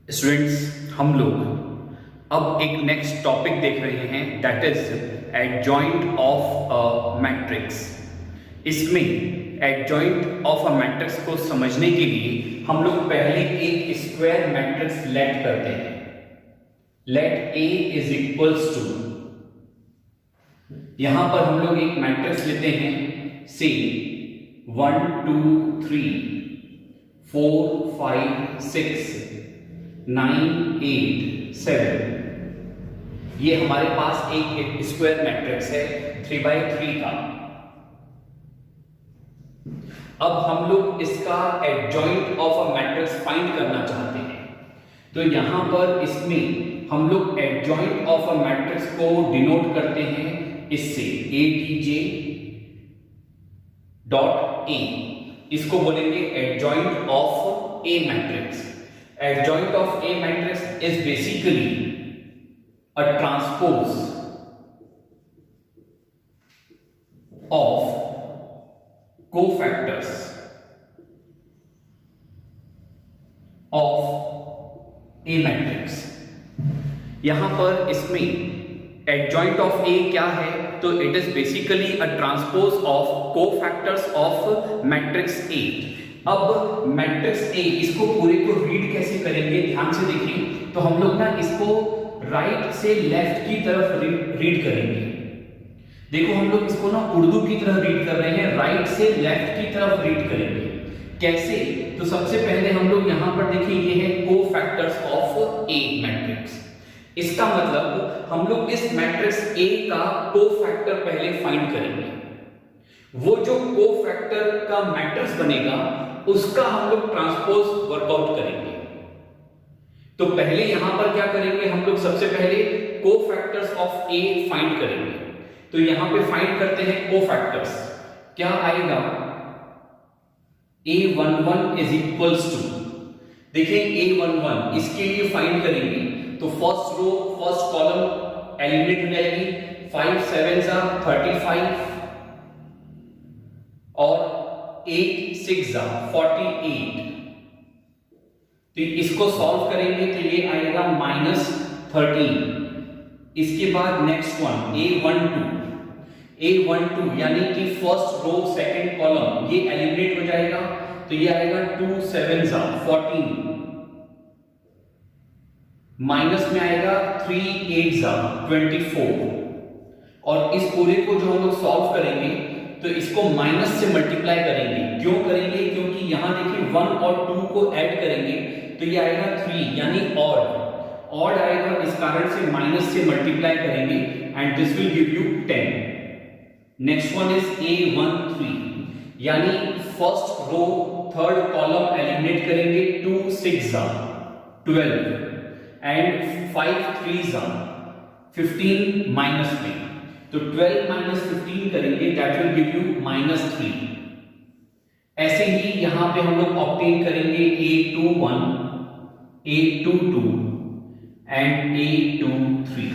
Students, हम लोग अब एक नेक्स्ट टॉपिक देख रहे हैं, that is adjoint of a matrix. इसमें एडजॉइंट ऑफ अ मैट्रिक्स को समझने के लिए हम लोग पहले एक स्क्वायर मैट्रिक्स लेट करते हैं। Let A is equals to, यहां पर हम लोग एक मैट्रिक्स लेते हैं, से 1 2 3 4 5 6 9 8 7, ये हमारे पास एक स्क्वायर मैट्रिक्स है 3x3 का। अब हम लोग इसका adjoint of a matrix find करना चाहते हैं, तो यहां पर इसमें हम लोग एडजॉइंट ऑफ अ मैट्रिक्स को डिनोट करते हैं इससे ADJ डॉट ए, इसको बोलेंगे adjoint of A matrix. Adjoint of A matrix is basically a transpose of cofactors of A matrix। यहां पर इसमें adjoint of A क्या है, तो it is basically a transpose of cofactors of matrix A। अब matrix A, इसको पूरे को रीड कैसे करेंगे, ध्यान से देखें। तो हम लोग ना इसको राइट से लेफ्ट की तरफ रीड करेंगे। देखो हम लोग इसको ना उर्दू की तरह रीड कर रहे हैं, राइट से लेफ्ट की तरफ रीड करेंगे। कैसे, तो सबसे पहले हम लोग यहां पर देखिए, ये है कोफैक्टर्स ऑफ ए मैट्रिक्स। इसका मतलब हम लोग इस मैट्रिक्स ए का कोफैक्टर पहले फाइंड करेंगे। वो जो कोफैक्टर का मैट्रिक्स बनेगा उसका हम लोग ट्रांसपोज वर्कआउट करेंगे। तो पहले यहां पर क्या करेंगे, हम लोग सबसे पहले कोफैक्टर्स ऑफ ए फाइंड करेंगे। तो यहां पे फाइंड करते हैं कोफैक्टर्स, क्या आएगा, A11 इज इक्वल्स टू, देखिए A11 इसके लिए फाइंड करेंगे तो first row first column eliminate हो जाएगी, 5 7 35 और 8 6 48। तो इसको सॉल्व करेंगे तो ये आएगा -13। इसके बाद नेक्स्ट वन A12 यानी कि फर्स्ट रो सेकंड कॉलम ये एलिमिनेट हो जाएगा, तो ये आएगा 2 7 14, माइनस में आएगा 3 8 24। और इस पूरे को जो हम लोग सॉल्व करेंगे तो इसको माइनस से मल्टीप्लाई करेंगे। क्यों करेंगे, क्योंकि यहां देखिए 1 और 2 को ऐड करेंगे तो ये आएगा 3 यानी ऑड आएगा, इस कारण से माइनस से मल्टीप्लाई करेंगे and this will give you 10। Next one is A13 यानी first row third column eliminate करेंगे, 2 6 12 एंड 5 3 15 माइनस में, तो 12 माइनस 15 करेंगे, दैट विल गिव यू -3। ऐसे ही यहां पे हम लोग ऑब्टेन करेंगे A21 A22 and A23।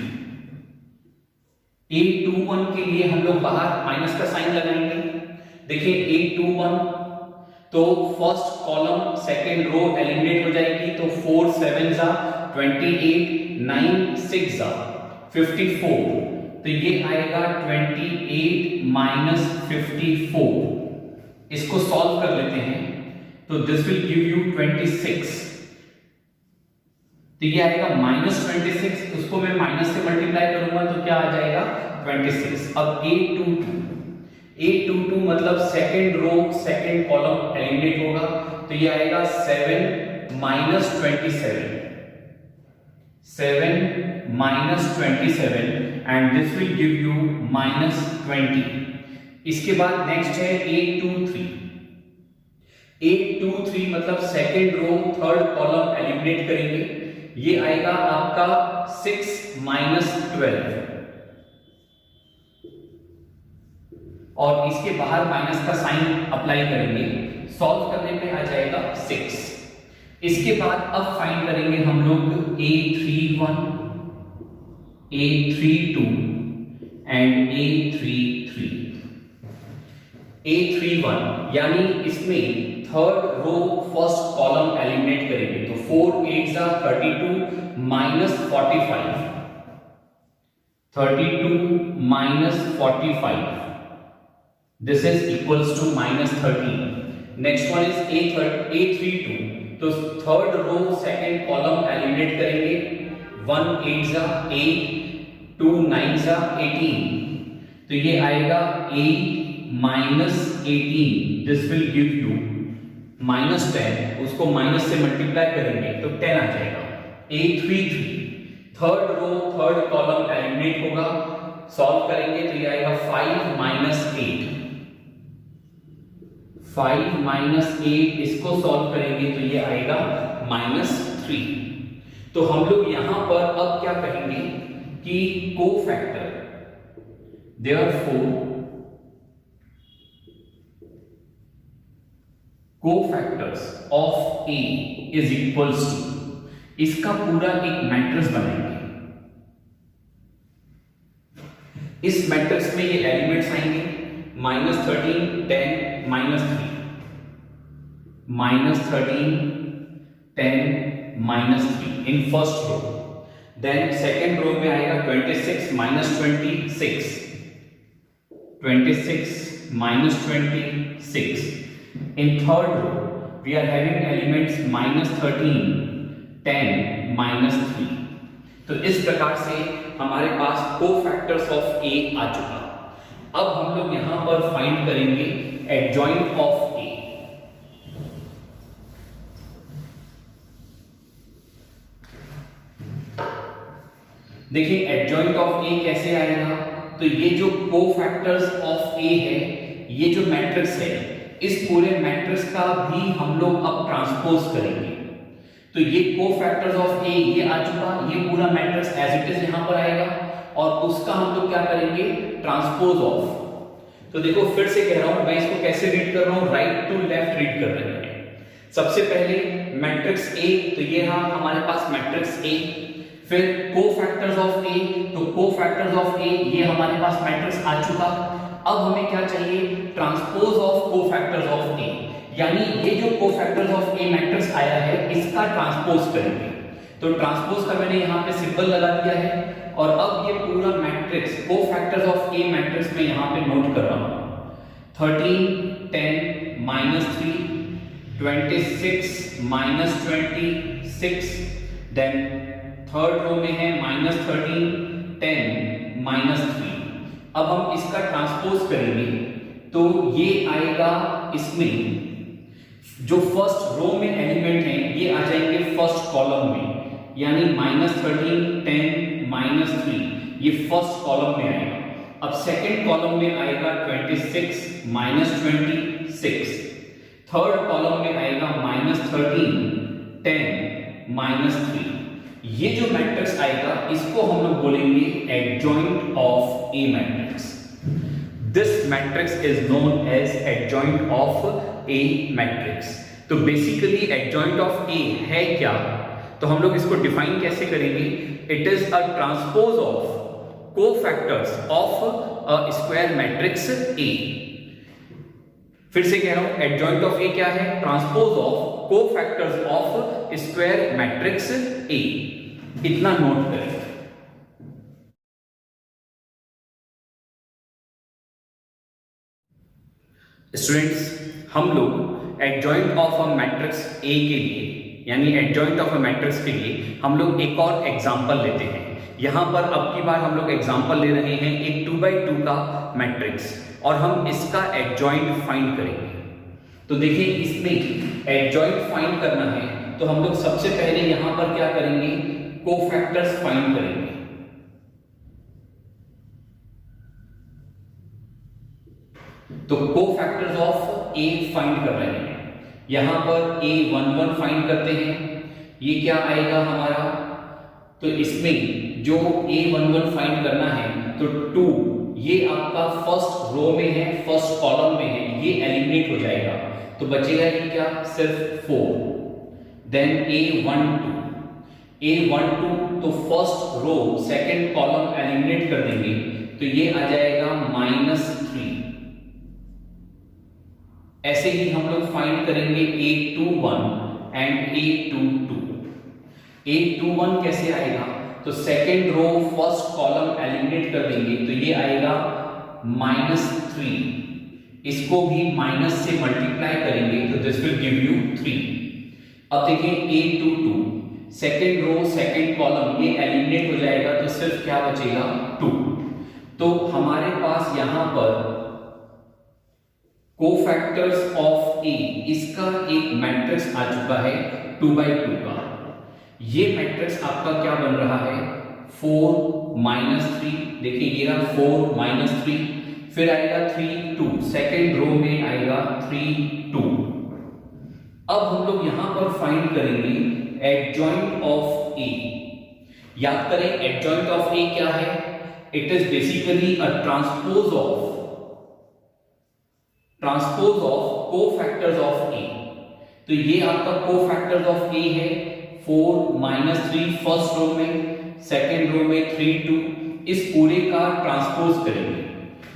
A21 के लिए हम लोग बाहर माइनस का साइन लगाएंगे। देखिए A21 तो first column second row eliminate हो जाएगी, तो 4 7 28 9 6 54, तो ये आएगा 28 माइनस 54। इसको सॉल्व कर लेते हैं तो दिस विल गिव यू 26, तो ये आएगा -26, उसको मैं माइनस से मल्टीप्लाई करूंगा तो क्या आ जाएगा 26। अब A22 मतलब second row second column eliminate होगा, तो ये आएगा 7 minus 27 and this will give you -20। इसके बाद नेक्स्ट है A23 मतलब second row third column eliminate करेंगे, ये आएगा आपका 6 माइनस 12 और इसके बाहर माइनस का साइन अप्लाई करेंगे, सॉल्व करने पे आ जाएगा 6। इसके बाद अब फाइंड करेंगे हम लोग A31 A32 एंड A31 यानी इसमें third row first column eliminate करेंगे, तो 4 8 जा 32 minus 45, 32 minus 45, this is equals to minus 13. Next one is A32, तो third row second column eliminate करेंगे. 1 8 जा 8, 2 9 जा 18, तो ये आएगा A minus 18, this will give you minus 10. उसको माइनस से मल्टीप्लाई करेंगे तो 10 आ जाएगा. A33, third row third column eliminate होगा, सॉल्व करेंगे तो ये आएगा 5 माइनस 8, 5 माइनस 8, इसको सॉल्व करेंगे तो ये आएगा माइनस 3. तो हम लोग यहां पर अब क्या कहेंगे कि cofactor, therefore cofactors of A is equals to, इसका पूरा एक मैट्रिक्स बनाएंगे. इस मैट्रिक्स में ये एलिमेंट्स आएंगे minus 13, 10, minus 3, minus 13, 10, minus 3 in first row. Then second row में आएगा 26 minus 26, 26 minus 26. In third row, we are having elements minus 13, 10, minus 3. तो इस प्रकार से हमारे पास कोफैक्टर्स ऑफ A आ चुका. अब हम लोग यहां पर फाइंड करेंगे एडजॉइंट ऑफ A. देखिए एडजॉइंट ऑफ A कैसे आएगा. तो ये जो कोफैक्टर्स ऑफ A है, ये जो मैट्रिक्स है, इस पूरे मैट्रिक्स का भी हम लोग अब ट्रांसपोज करेंगे. तो ये कोफैक्टर्स ऑफ A ये आ चुका, ये पूरा मैट्रिक्स एज इट इज यहां पर आएगा और उसका हम लोग क्या करेंगे, ट्रांसपोज ऑफ. तो देखो फिर से कह रहा हूं, मैं इसको कैसे रीड कर रहा हूं, राइट टू लेफ्ट रीड कर रहे हैं. सबसे पहले मैट्रिक्स A, तो ये रहा हमारे पास मैट्रिक्स A. फिर कोफैक्टर्स ऑफ A, तो कोफैक्टर्स ऑफ A ये हमारे पास मैट्रिक्स आ चुका. अब हमें क्या चाहिए, transpose of cofactors of A, यानी ये जो कोफैक्टर्स ऑफ A मैट्रिक्स आया है इसका ट्रांसपोज करेंगे. तो ट्रांसपोज का मैंने यहाँ पे सिंबल लगा दिया है और अब ये पूरा matrix cofactors of A matrix में यहाँ पे नोट कर रहा हूँ. 13, 10, minus 3, 26, minus 26, then third row में है माइनस 13, 10, माइनस 3. अब हम इसका ट्रांसपोज करेंगे तो ये आएगा, इसमें जो फर्स्ट रो में एलिमेंट हैं ये आ जाएंगे फर्स्ट कॉलम में, यानी माइनस 13, 10, माइनस 3 ये फर्स्ट कॉलम में आएगा. अब सेकंड कॉलम में आएगा 26, माइनस 26, थर्ड कॉलम में आएगा माइनस 13, 10, माइनस 3. ये जो मैट्रिक्स आएगा इसको हम लोग बोलेंगे adjoint of A matrix. This matrix is known as adjoint of A matrix. तो बेसिकली एडजॉइंट ऑफ A है क्या, तो हम लोग इसको डिफाइन कैसे करेंगे, it is a transpose of cofactors of a square matrix A. फिर से कह रहा हूं, एडजॉइंट ऑफ A क्या है, transpose of cofactors of square matrix A. इतना नोट करें. स्टूडेंट्स, हम लोग adjoint of a matrix A के लिए, यानी एडजॉइंट ऑफ अ मैट्रिक्स के लिए हम लोग एक और एग्जांपल लेते हैं. यहां पर अब की बार हम लोग एग्जांपल ले रहे हैं एक 2x2 का मैट्रिक्स और हम इसका एडजॉइंट फाइंड करेंगे. तो देखिए इसमें एडजॉइंट फाइंड करना है तो हम लोग सबसे पहले यहां पर क्या करेंगे, कोफैक्टर्स फाइंड करेंगे. तो कोफैक्टर्स ऑफ A फाइंड कर रहे हैं. यहां पर A11 फाइंड करते हैं, ये क्या आएगा हमारा, तो इसमें जो A11 फाइंड करना है तो 2 ये आपका फर्स्ट रो में है, फर्स्ट कॉलम में है, ये एलिमिनेट हो जाएगा तो बचेगा ये क्या, सिर्फ 4. देन A12 तो first row second column eliminate कर देंगे तो ये आ जाएगा -3. ऐसे ही हम लोग फाइंड करेंगे A21 एंड A22. A21 कैसे आएगा, तो second row first column eliminate कर देंगे तो ये आएगा -3, इसको भी माइनस से मल्टीप्लाई करेंगे तो दिस विल गिव यू 3। अब देखिए A22 second row second column ये एलिमिनेट हो जाएगा तो सिर्फ क्या बचेगा 2। तो हमारे पास यहां पर कोफैक्टर्स ऑफ ए इसका एक मैट्रिक्स आ चुका है 2/2 का। ये मैट्रिक्स आपका क्या बन रहा है 4 -3, देखिए ये रहा 4 -3, फिर आएगा 3 2, सेकेंड रो में आएगा 3 2। अब हम लोग यहां पर फाइंड करेंगे एडजॉइंट ऑफ ए। याद करें एडजॉइंट ऑफ ए क्या है, it is basically a transpose of cofactors of A. तो ये आपका कोफैक्टर्स ऑफ ए है 4 -3 फर्स्ट रो में, सेकेंड रो में 3 2, इस पूरे का ट्रांसपोज करेंगे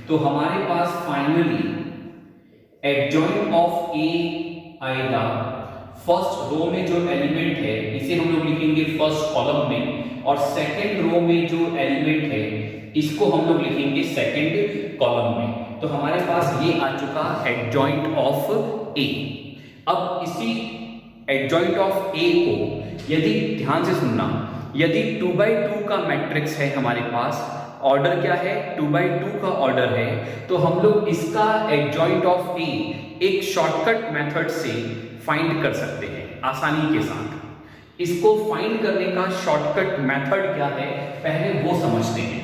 तो हमारे पास फाइनली एडजॉइंट ऑफ ए आएगा। फर्स्ट रो में जो एलिमेंट है इसे हम लोग लिखेंगे फर्स्ट कॉलम में, और सेकेंड रो में जो एलिमेंट है इसको हम लोग लिखेंगे सेकेंड कॉलम में। तो हमारे पास ये आ चुका एडजॉइंट ऑफ ए। अब इसी एडजॉइंट ऑफ ए को यदि ध्यान से सुनना, यदि 2/2 का मैट्रिक्स है हमारे पास, ऑर्डर क्या है 2/2 का ऑर्डर है, तो हम लोग इसका एडजॉइंट ऑफ ए एक शॉर्टकट मेथड से फाइंड कर सकते हैं आसानी के साथ। इसको फाइंड करने का शॉर्टकट मेथड क्या है पहले वो समझते हैं।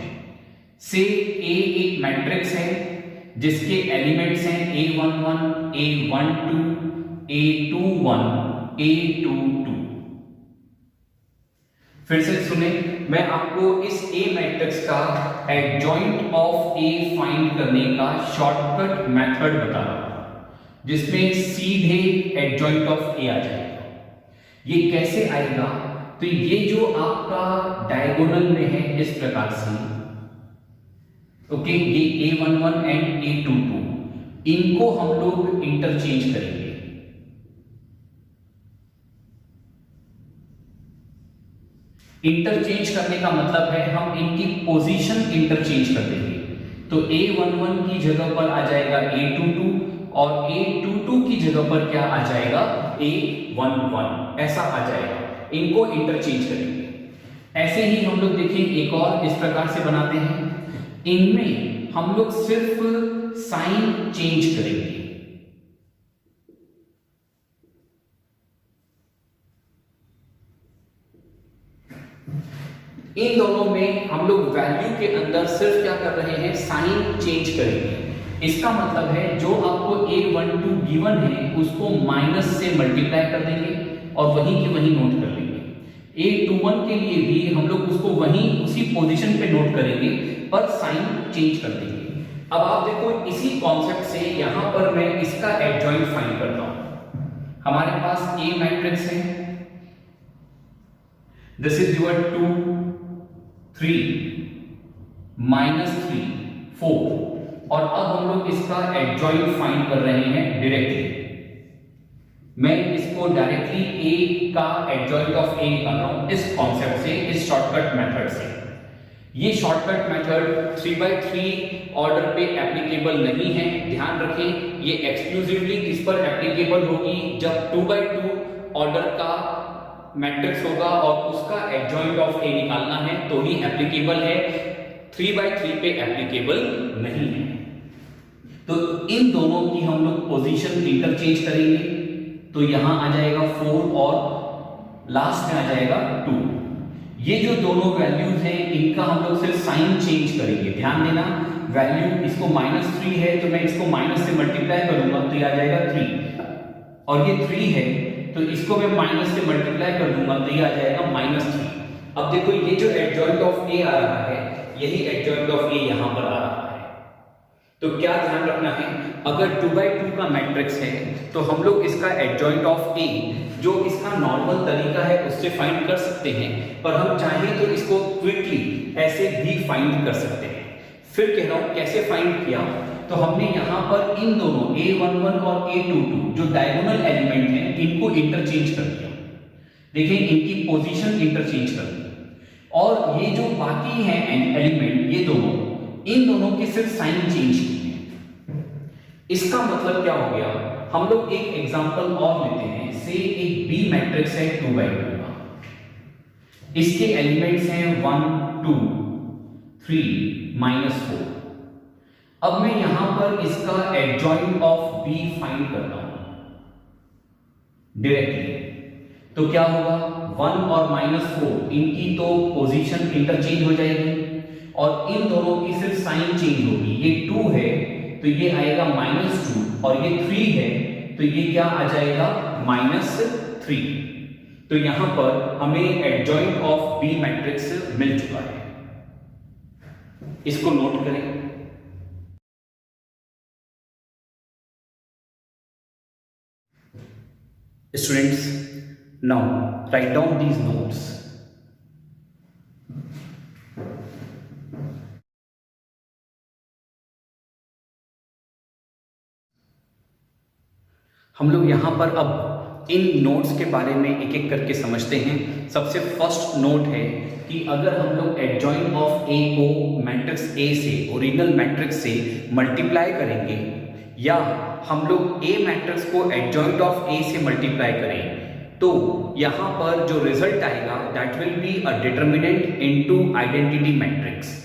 से ए एक मैट्रिक्स है जिसके एलिमेंट्स हैं A11 A12 A21 A22। फिर से सुने, मैं आपको इस ए मैट्रिक्स का एडजॉइंट ऑफ ए फाइंड करने का शॉर्टकट मेथड बता रहा हूं जिसमें सीधे एडजॉइंट ऑफ ए आ जाएगा। ये कैसे आएगा, तो ये जो आपका डायगोनल में है इस प्रकार से, ओके, ये A11 एंड A22 इनको हम लोग इंटरचेंज करेंगे। इंटरचेंज करने का मतलब है हम इनकी पोजीशन इंटरचेंज कर देंगे। तो A11 की जगह पर आ जाएगा A22 और A22 की जगह पर क्या आ जाएगा A11, ऐसा आ जाएगा। इनको इंटरचेंज करेंगे। ऐसे ही हम लोग देखिए एक और इस प्रकार से बनाते हैं, इनमें हम लोग सिर्फ साइन चेंज करेंगे। इन दोनों में हम लोग वैल्यू के अंदर सिर्फ क्या कर रहे हैं साइन चेंज करेंगे। इसका मतलब है जो आपको A12 गिवन है उसको माइनस से मल्टीप्लाई कर देंगे और वहीं की वहीं नोट कर लेंगे। A21 के लिए भी हम लोग उसको वहीं उसी पोजीशन पे नोट करेंगे पर साइन चेंज कर देंगे। अब आप देखो इसी कॉन्सेप्ट से यहां पर मैं इसका एडजॉइंट फाइंड करता हूं। हमारे पास ए मैट्रिक्स है, दिस इज योर 2 3 -3 4, और अब हम लोग इसका एडजॉइंट फाइंड कर रहे हैं डायरेक्टली। मैं इसको डायरेक्टली ए का एडजॉइंट ऑफ ए निकाल रहा हूं इस कॉन्सेप्ट से, इस शॉर्टकट मेथड से। ये शॉर्टकट मेथड 3/3 ऑर्डर पे एप्लीकेबल नहीं है, ध्यान रखें। ये एक्सक्लूसिवली किस पर एप्लीकेबल होगी, जब 2/2 ऑर्डर का मैट्रिक्स होगा और उसका एडजॉइंट ऑफ ए निकालना है तो ही एप्लीकेबल है, 3/3 पे एप्लीकेबल नहीं है। तो इन दोनों की हम लोग पोजीशन इंटरचेंज करेंगे, तो यहां आ जाएगा 4 और लास्ट में आ जाएगा 2। ये जो दोनों वैल्यूज हैं इनका हम लोग सिर्फ साइन चेंज करेंगे। ध्यान देना, वैल्यू इसको -3 है तो मैं इसको माइनस से मल्टीप्लाई करूंगा तो ये आ जाएगा 3, और ये 3 है तो इसको मैं माइनस से मल्टीप्लाई कर दूंगा तो ये आ जाएगा -3। अब देखो ये जो एडजॉइंट ऑफ ए आ रहा है यही एडजॉइंट ऑफ ए यहां पर आ रहा है। तो क्या ध्यान रखना है, अगर 2/2 का मैट्रिक्स है तो हम लोग इसका एडजॉइंट ऑफ ए जो इसका नॉर्मल तरीका है उससे फाइंड कर सकते हैं, पर हम चाहें तो इसको क्विकली ऐसे भी फाइंड कर सकते हैं। फिर कह रहा हूं कैसे फाइंड किया, तो हमने यहां पर इन दोनों A11 और A22 जो डायगोनल एलिमेंट हैं इनको इंटरचेंज कर दिया। देखिए इनकी पोजीशन इंटरचेंज कर दी, और ये जो बाकी हैं एलिमेंट, ये दोनों, इन दोनों की सिर्फ साइन चेंज की है। इसका मतलब क्या हो गया, हम लोग एक एग्जांपल और लेते हैं। से एक बी मैट्रिक्स है 2 by 2 का, इसके एलिमेंट्स हैं 1 2 3 -4। अब मैं यहां पर इसका एडजॉइंट ऑफ बी फाइंड करता हूं डायरेक्टली, तो क्या होगा, 1 और -4 इनकी तो पोजीशन इंटरचेंज हो जाएगी, और इन दोनों की सिर्फ साइन चेंज होगी। ये 2 है तो ये आएगा -2, और ये 3 है तो ये क्या आ जाएगा, -3। तो यहां पर हमें एडजॉइंट ऑफ बी मैट्रिक्स मिल चुका है, इसको नोट करें। Students, now write down these notes. हम लोग यहां पर अब इन नोट्स के बारे में एक एक करके समझते हैं। सबसे फर्स्ट नोट है कि अगर हम लोग एडजॉइंट ऑफ ए को मैट्रिक्स ए से, ओरिजिनल मैट्रिक्स से मल्टीप्लाई करेंगे, या हम लोग ए मैट्रिक्स को एडजॉइंट ऑफ ए से मल्टीप्लाई करें, तो यहां पर जो रिजल्ट आएगा that will be a determinant into identity matrix.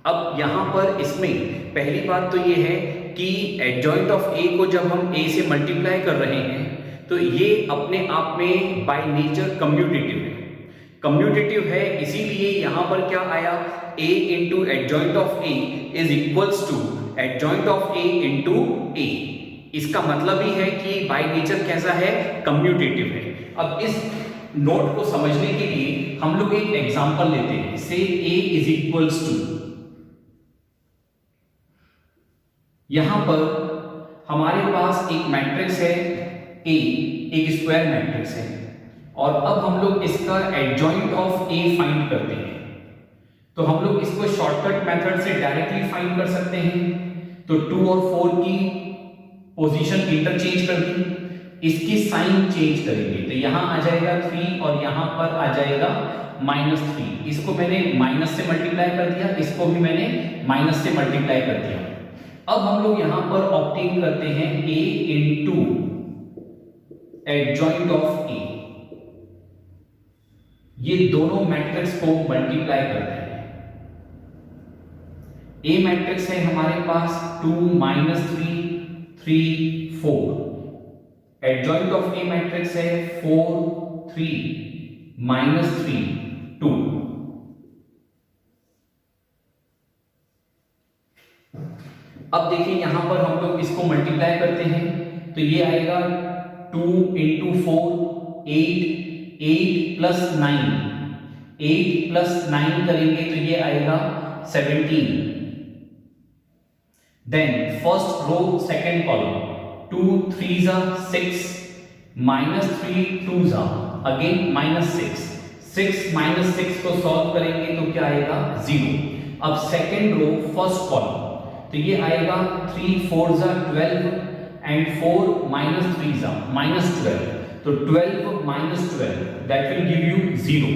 अब यहां पर इसमें पहली बात तो ये है कि एडजॉइंट ऑफ ए को जब हम ए से मल्टीप्लाई कर रहे हैं तो ये अपने आप में बाय नेचर कम्यूटेटिव है। कम्यूटेटिव है इसीलिए यहां पर क्या आया, a into adjoint of a is equals to adjoint of a into a। इसका मतलब ही है कि बाय नेचर कैसा है, कम्यूटेटिव है। अब इस नोट को समझने के लिए हम लोग एक एग्जांपल लेते हैं। से a इज इक्वल्स टू, यहां पर हमारे पास एक मैट्रिक्स है A, एक स्क्वायर मैट्रिक्स है, और अब हम लोग इसका एडजॉइंट ऑफ A फाइंड करते हैं। तो हम लोग इसको शॉर्टकट मेथड से डायरेक्टली फाइंड कर सकते हैं। तो 2 और 4 की पोजीशन इंटरचेंज कर दी, इसकी साइन चेंज करेंगे, तो यहां आ जाएगा 3 और यहां पर आ जाएगा -3। इसको मैंने माइनस से मल्टीप्लाई कर दिया, इसको भी मैंने माइनस से मल्टीप्लाई कर दिया। अब हम लोग यहां पर ऑब्टेन करते हैं A into adjoint of A। ये दोनों मैट्रिक्स को मल्टीप्लाई करते हैं। A मैट्रिक्स है हमारे पास 2 -3 3 4। एडजॉइंट ऑफ A मैट्रिक्स है 4 3 -3 2। अब देखिए यहां पर हम लोग इसको मल्टीप्लाई करते हैं, तो ये आएगा 2 इंटू 4 8 8 प्लस 9, 8 प्लस 9 करेंगे तो ये आएगा 17। Then first row second column 2 3 जा 6 -3 2 जा अगेन -6, 6 -6 को सॉल्व करेंगे तो क्या आएगा 0। अब सेकेंड रो फर्स्ट कॉलम, तो ये आएगा 3 4 जा 12 एंड 4 -3 जा -12, तो 12 -12 that will give you 0।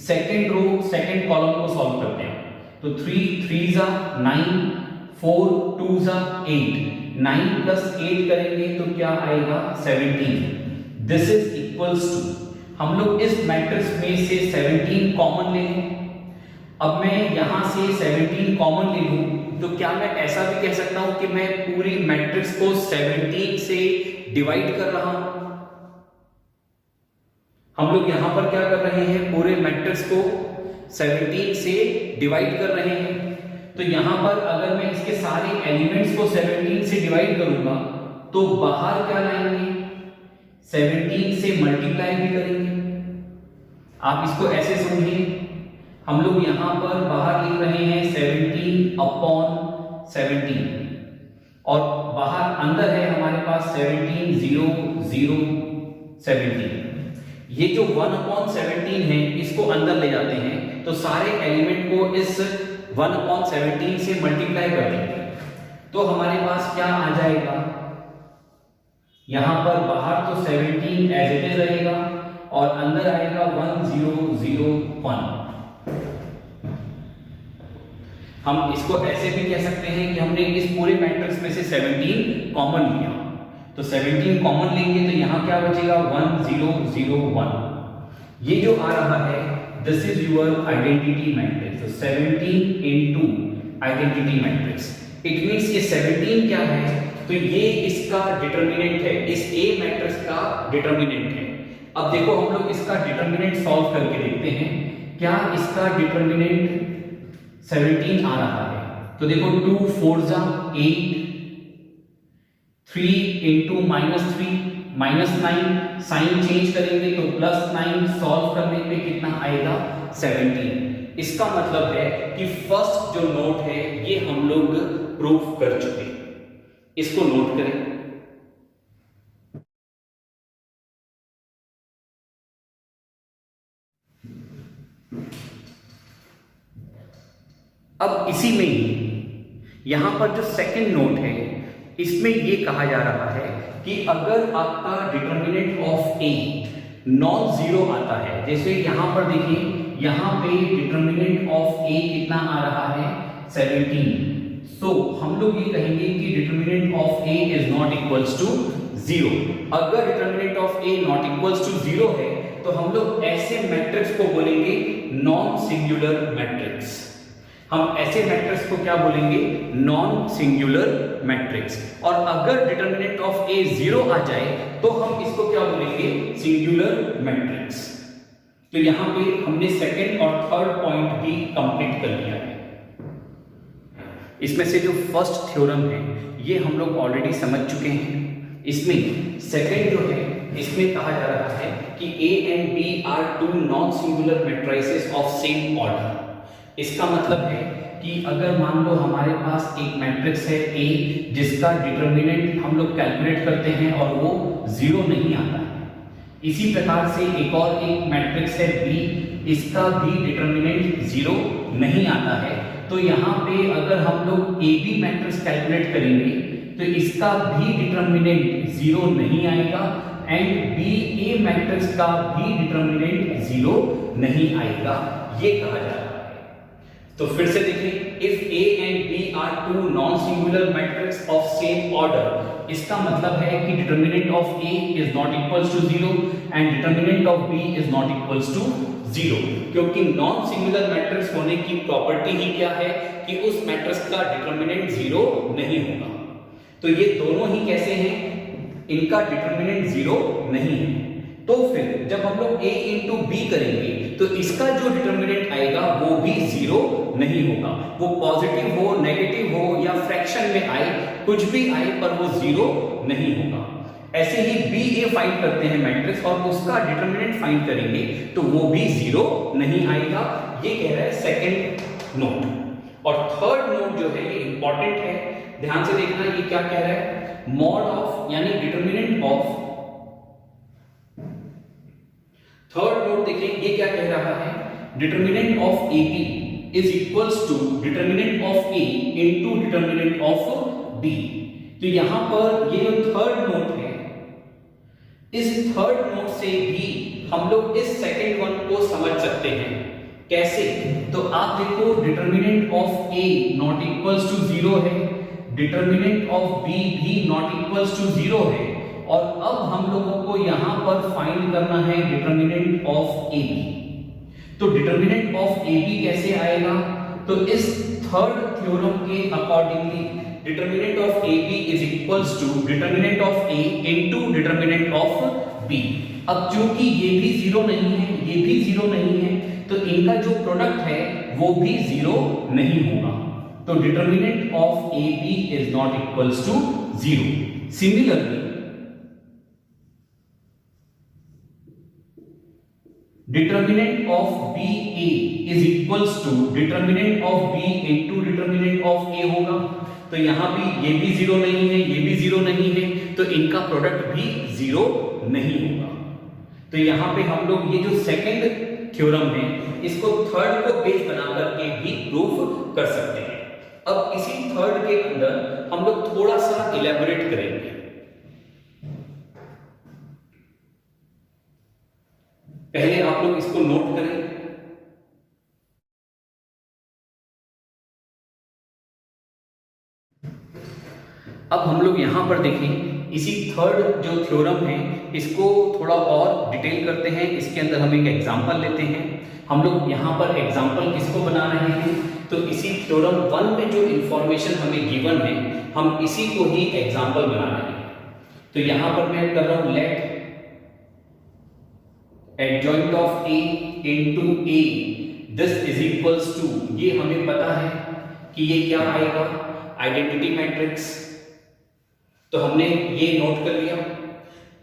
Second row second column को सॉल्व करते हैं, तो 3 3 जा 9 4 2 जा 8, 9 प्लस 8 करेंगे तो क्या आएगा 17। दिस इज इक्वल्स टू, हम लोग इस मैट्रिक्स में से 17 कॉमन ले लें। अब मैं यहां से 17 कॉमन ले लूं तो क्या मैं ऐसा भी कह सकता हूं कि मैं पूरी मैट्रिक्स को 17 से डिवाइड कर रहा हूं। हम लोग यहां पर क्या कर रहे हैं, पूरे मैट्रिक्स को 17 से डिवाइड कर रहे हैं। तो यहां पर अगर मैं इसके सारे एलिमेंट्स को 17 से डिवाइड करूंगा तो बाहर क्या लाएंगे, 17 से मल्टीप्लाई भी करेंगे। आप इसको ऐसे समझिए, हम लोग यहां पर बाहर लिख रहे हैं 17 अपॉन 17 और बाहर अंदर है हमारे पास 17 0 0 17। ये जो 1 अपॉन 17 है इसको अंदर ले जाते हैं तो सारे एलिमेंट को इस 1 अपॉन 17 से मल्टीप्लाई कर देंगे तो हमारे पास क्या आ जाएगा, यहां पर बाहर तो 17 एज इट इज रहेगा और अंदर आएगा 1 0 0 1। हम इसको ऐसे भी कह सकते हैं कि हमने इस पूरे मैट्रिक्स में से 17 कॉमन लिया, तो 17 कॉमन लेंगे तो यहां क्या बचेगा 1 0 0 1। ये जो आ रहा है this is your identity matrix. तो 17 into identity matrix, it means ये 17 क्या है, तो ये इसका डिटरमिनेंट है, इस ए मैट्रिक्स का डिटरमिनेंट है। अब देखो हम लोग इसका डिटरमिनेंट सॉल्व करके देखते हैं, क्या इसका डिटरमिनेंट 17 आ रहा है। तो देखो 2 4 जा 8, 3 इंटू -3 -9, साइन चेंज करेंगे तो +9, सॉल्व करने पे कितना आएगा 17। इसका मतलब है कि फर्स्ट जो नोट है ये हम लोग प्रूव कर चुके, इसको नोट करें। अब इसी में ही यहां पर जो सेकंड नोट है इसमें ये कहा जा रहा है कि अगर आपका determinant of A non zero आता है, जैसे यहां पर देखिए यहां पे डिटरमिनेंट ऑफ ए कितना आ रहा है 17, सो हम लोग ये कहेंगे कि determinant of A is not equals to 0। अगर determinant of A not equals to 0 है तो हम लोग ऐसे मैट्रिक्स को बोलेंगे नॉन सिंगुलर मैट्रिक्स। हम ऐसे मैट्रिक्स को क्या बोलेंगे नॉन सिंगुलर मैट्रिक्स। और अगर डिटरमिनेंट ऑफ ए 0 आ जाए तो हम इसको क्या बोलेंगे सिंगुलर मैट्रिक्स। तो यहां पे हमने सेकंड और थर्ड पॉइंट भी कंप्लीट कर लिया है। इसमें से जो फर्स्ट थ्योरम है ये हम लोग ऑलरेडी समझ चुके हैं। इसमें सेकंड जो है इसमें कहा जा रहा है कि A and B are two non singular matrices of same order. इसका मतलब है कि अगर मान लो हमारे पास एक मैट्रिक्स है ए जिसका डिटरमिनेंट हम लोग कैलकुलेट करते हैं और वो 0 नहीं आता है, इसी प्रकार से एक मैट्रिक्स है बी, इसका भी डिटरमिनेंट 0 नहीं आता है, तो यहाँ पे अगर हम लोग ए बी मैट्रिक्स कैलकुलेट करेंगे तो इसका भी डिटरमिनेंट 0 नहीं आएगा एंड बी ए मैट्रिक्स का भी डिटरमिनेंट 0 नहीं आएगा, ये कहा जा रहा है। तो फिर से देखिए, if A and B are two non singular matrix of same order, इसका मतलब है कि determinant of A is not equals to 0 and determinant of B is not equals to 0, क्योंकि नॉन सिंगुलर मैट्रिक्स होने की प्रॉपर्टी ही क्या है कि उस मैट्रिक्स का डिटरमिनेंट 0 नहीं होगा। तो ये दोनों ही कैसे हैं, इनका डिटरमिनेंट 0 नहीं है। तो फिर जब हम लोग a इंटू बी करेंगे तो इसका जो डिटरमिनेंट आएगा वो भी 0 नहीं होगा, वो पॉजिटिव हो नेगेटिव हो या फ्रैक्शन में आए, कुछ भी आए पर वो 0 नहीं होगा। ऐसे ही बी ए फाइंड करते हैं मैट्रिक्स और उसका डिटरमिनेंट फाइंड करेंगे तो वो भी 0 नहीं आएगा, ये कह रहा है सेकंड नोट। और थर्ड नोट जो है ये इंपॉर्टेंट है, ध्यान से देखना ये क्या कह रहा है, मॉड ऑफ यानी डिटरमिनेंट ऑफ। थर्ड नोट देखिए ये क्या कह रहा है, determinant of A B is equals to determinant of A into determinant of B. तो यहां पर ये जो थर्ड नोट है, इस थर्ड नोट से भी हम लोग इस सेकंड वन को समझ सकते हैं। कैसे, तो आप देखो determinant of A not equals to 0 है, डिटरमिनेंट ऑफ बी भी नॉट इक्वल्स टू 0 है, और अब हम लोगों को यहां पर फाइंड करना है डिटरमिनेंट ऑफ ए बी। तो डिटरमिनेंट ऑफ ए बी कैसे आएगा, तो इस थर्ड थ्योरम के accordingly determinant of A B is equals to determinant of A into determinant of B. अब चूंकि ये भी 0 नहीं है, ये भी 0 नहीं है, तो इनका जो प्रोडक्ट है वो भी 0 नहीं होगा। तो determinant of A B is not equals to 0। Similarly determinant of B A is equals to determinant of B into determinant of A होगा। तो यहां भी ये भी 0 नहीं है, ये भी 0 नहीं है, तो इनका प्रोडक्ट भी 0 नहीं होगा। तो यहां पे हम लोग ये जो सेकंड थ्योरम है इसको थर्ड को बेस बना करके भी प्रूफ कर सकते हैं। अब इसी थर्ड के अंदर हम लोग थोड़ा सा इलेबोरेट करेंगे। पहले आप लोग इसको नोट करें। अब हम लोग यहां पर देखें, इसी थर्ड जो थ्योरम है इसको थोड़ा और डिटेल करते हैं। इसके अंदर हम एक एग्जांपल लेते हैं। हम लोग यहां पर एग्जांपल किसको बना रहे हैं, तो इसी थ्योरम 1 में जो इंफॉर्मेशन हमें गिवन है हम इसी को ही एग्जांपल बना रहे हैं। तो यहां पर मैं कर रहा हूं let adjoint of A into A this is equals to, ये हमें पता है कि ये क्या आएगा, आइडेंटिटी मैट्रिक्स। तो हमने ये नोट कर लिया।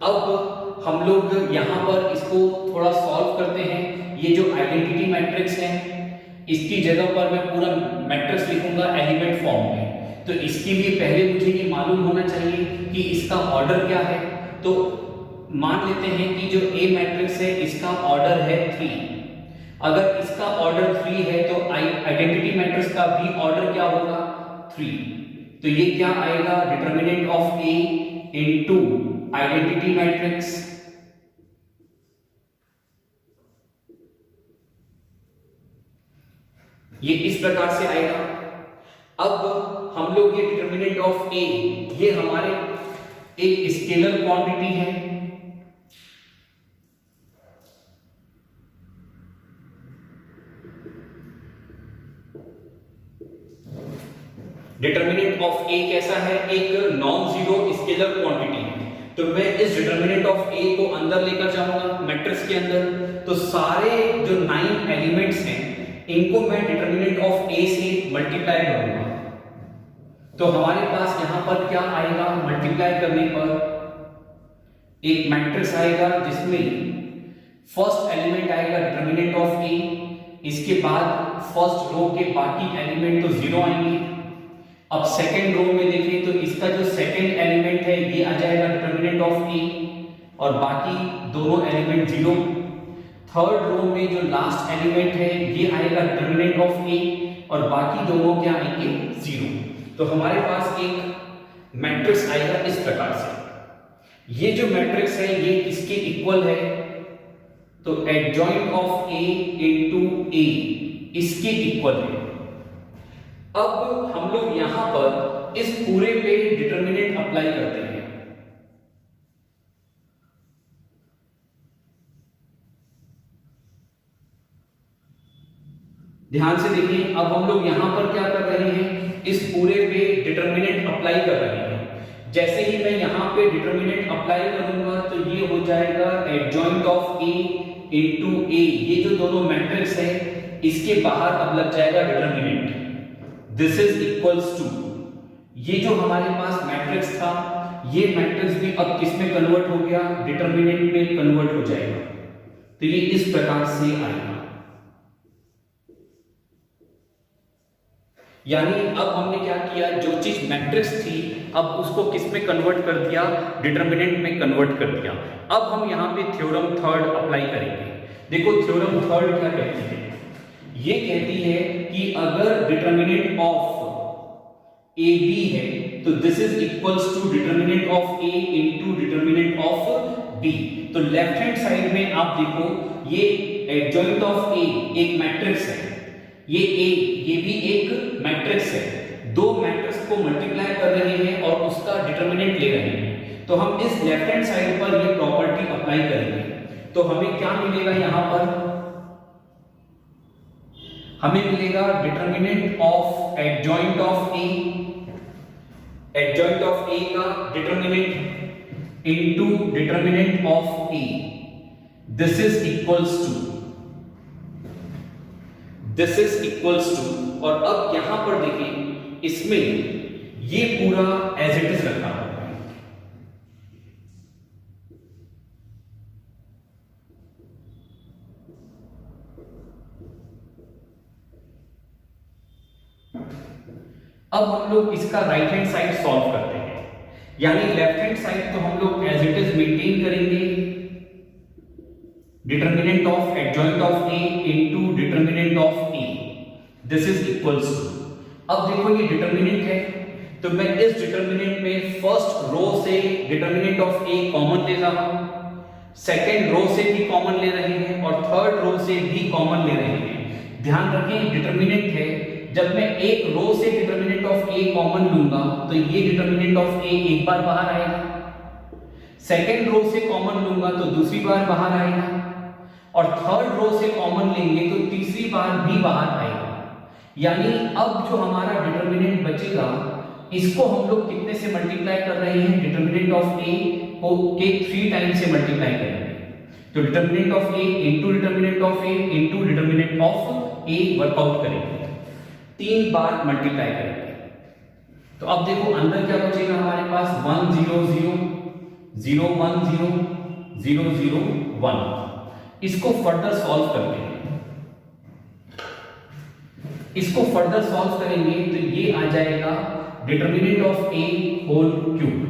अब हम लोग यहां पर इसको थोड़ा सॉल्व करते हैं। ये जो आइडेंटिटी मैट्रिक्स है इसकी जगह पर मैं पूरा मैट्रिक्स लिखूंगा एलिमेंट फॉर्म में। तो इसके लिए पहले मुझे ये मालूम होना चाहिए कि इसका ऑर्डर क्या है। तो मान लेते हैं कि जो ए मैट्रिक्स है इसका ऑर्डर है 3। अगर इसका ऑर्डर 3 है तो आइडेंटिटी मैट्रिक्स का भी ऑर्डर क्या होगा, 3। तो ये क्या आएगा, determinant of A into identity matrix. ये इस प्रकार से आएगा। अब हम लोग ये डिटर्मिनेंट ऑफ ए, ये हमारे एक स्केलर क्वांटिटी है। डिटर्मिनेंट ऑफ ए कैसा है, एक नॉन जीरो स्केलर क्वांटिटी है। तो मैं इस डिटर्मिनेंट ऑफ ए को अंदर लेकर जाऊंगा मैट्रिक्स के अंदर। तो सारे जो 9 एलिमेंट्स हैं इनको मैं डिटर्मिनेंट ऑफ ए से मल्टीप्लाई करूंगा। तो हमारे पास यहां पर क्या आएगा, मल्टीप्लाई करने पर एक मैट्रिक्स आएगा जिसमें फर्स्ट एलिमेंट आएगा डिटर्मिनेंट ऑफ ए, इसके बाद फर्स्ट रो के बाकी एलिमेंट तो 0 आएंगे। अब सेकेंड रो में देखें तो इसका जो सेकेंड एलिमेंट है ये आ जाएगा डिटर्मिनेंट ऑफ ए और बाकी दोनों एलिमेंट 0। थर्ड रो में जो लास्ट एलिमेंट है ये आएगा डिटर्मिनेंट ऑफ ए और बाकी दोनों क्या आएंगे, 0। तो हमारे पास एक मैट्रिक्स आएगा इस प्रकार से। ये जो मैट्रिक्स है ये किसके इक्वल है, तो एडजॉइंट ऑफ ए इनटू ए इसके इक्वल है। अब हम लोग यहां पर इस पूरे पे डिटर्मिनेंट अप्लाई करते हैं। ध्यान से देखिए, अब हम लोग यहां पर क्या कर रहे हैं, इस पूरे पे डिटर्मिनेंट अप्लाई कर रहे हैं। जैसे ही मैं यहां पे डिटर्मिनेंट अप्लाई करूंगा तो ये हो जाएगा adjoint of A into A. ये जो दोनों मैट्रिक्स है इसके बाहर अब लग जाएगा determinant, this is equals to. ये जो हमारे पास मैट्रिक्स था ये मैट्रिक्स भी अब किस में कन्वर्ट हो गया, डिटर्मिनेंट में कन्वर्ट हो जाएगा। तो ये इस प्रकार से आएगा। यानी अब हमने क्या किया, जो चीज मैट्रिक्स थी अब उसको किस में कन्वर्ट कर दिया, डिटर्मिनेंट में कन्वर्ट कर दिया। अब हम यहां पे थ्योरम थर्ड अप्लाई करेंगे। देखो थ्योरम थर्ड क्या कहती है, ये कहती है कि अगर डिटर्मिनेंट ऑफ ए बी है तो this is equals to determinant of A into determinant of B. तो लेफ्ट हैंड साइड में आप देखो ये एडजॉइंट ऑफ ए एक मैट्रिक्स है, ये भी एक मैट्रिक्स है। दो मैट्रिक्स को मल्टीप्लाई कर रहे हैं और उसका डिटर्मिनेंट ले रहे हैं। तो हम इस लेफ्ट हैंड साइड पर ये प्रॉपर्टी अप्लाई करेंगे तो हमें क्या मिलेगा, यहां पर हमें मिलेगा determinant of adjoint of A, adjoint of A का determinant into determinant of A, this is equals to, this is equals to. और अब यहां पर देखिए इसमें ये पूरा एज इट इज रखा हुआ है। अब हम लोग इसका राइट हैंड साइड सॉल्व करते हैं। यानी लेफ्ट हैंड साइड तो हम लोग एज इट इज मेंटेन करेंगे, determinant of adjoint of A into determinant of A, this is equals to. अब देखो ये डिटर्मिनेंट है तो मैं इस डिटर्मिनेंट में फर्स्ट रो से डिटर्मिनेंट ऑफ ए कॉमन ले रहा हूं, सेकेंड रो से भी कॉमन ले रहे हैं और थर्ड रो से भी कॉमन ले रहे हैं। ध्यान रखें डिटर्मिनेंट है, जब मैं एक रो से डिटर्मिनेंट ऑफ ए कॉमन लूंगा तो ये डिटर्मिनेंट ऑफ ए एक बार बाहर आएगा, सेकेंड रो से कॉमन लूंगा तो दूसरी बार बाहर आएगा, और थर्ड रो से कॉमन लेंगे तो तीसरी बार भी बाहर आएगा। यानी अब जो हमारा डिटर्मिनेंट बचेगा इसको हम लोग कितने से मल्टीप्लाई कर रहे हैं, डिटर्मिनेंट ऑफ ए को के 3 टाइम्स से मल्टीप्लाई करेंगे। तो determinant of A into determinant of A into determinant of A workout करेंगे, 3 बार मल्टीप्लाई करेंगे। तो अब देखो अंदर क्या बचेगा हमारे पास 1 0 0 0 1 0 0 0 1। इसको फर्दर सॉल्व करते हैं, इसको फर्दर सॉल्व करेंगे तो ये आ जाएगा determinant of A whole cube.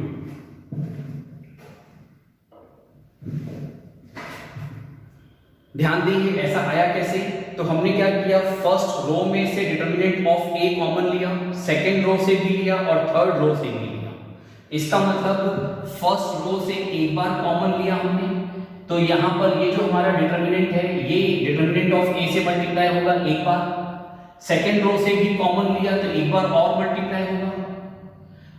ध्यान दीजिए ऐसा आया कैसे, तो हमने क्या किया, फर्स्ट रो में से डिटर्मिनेंट ऑफ ए कॉमन लिया, सेकेंड रो से भी लिया और थर्ड रो से भी लिया। इसका मतलब फर्स्ट रो से एक बार कॉमन लिया हमने, तो यहां पर ये जो हमारा डिटर्मिनेंट है ये डिटर्मिनेंट ऑफ ए से मल्टीप्लाई होगा एक बार, सेकेंड रो से भी कॉमन लिया तो एक बार और मल्टीप्लाई होगा,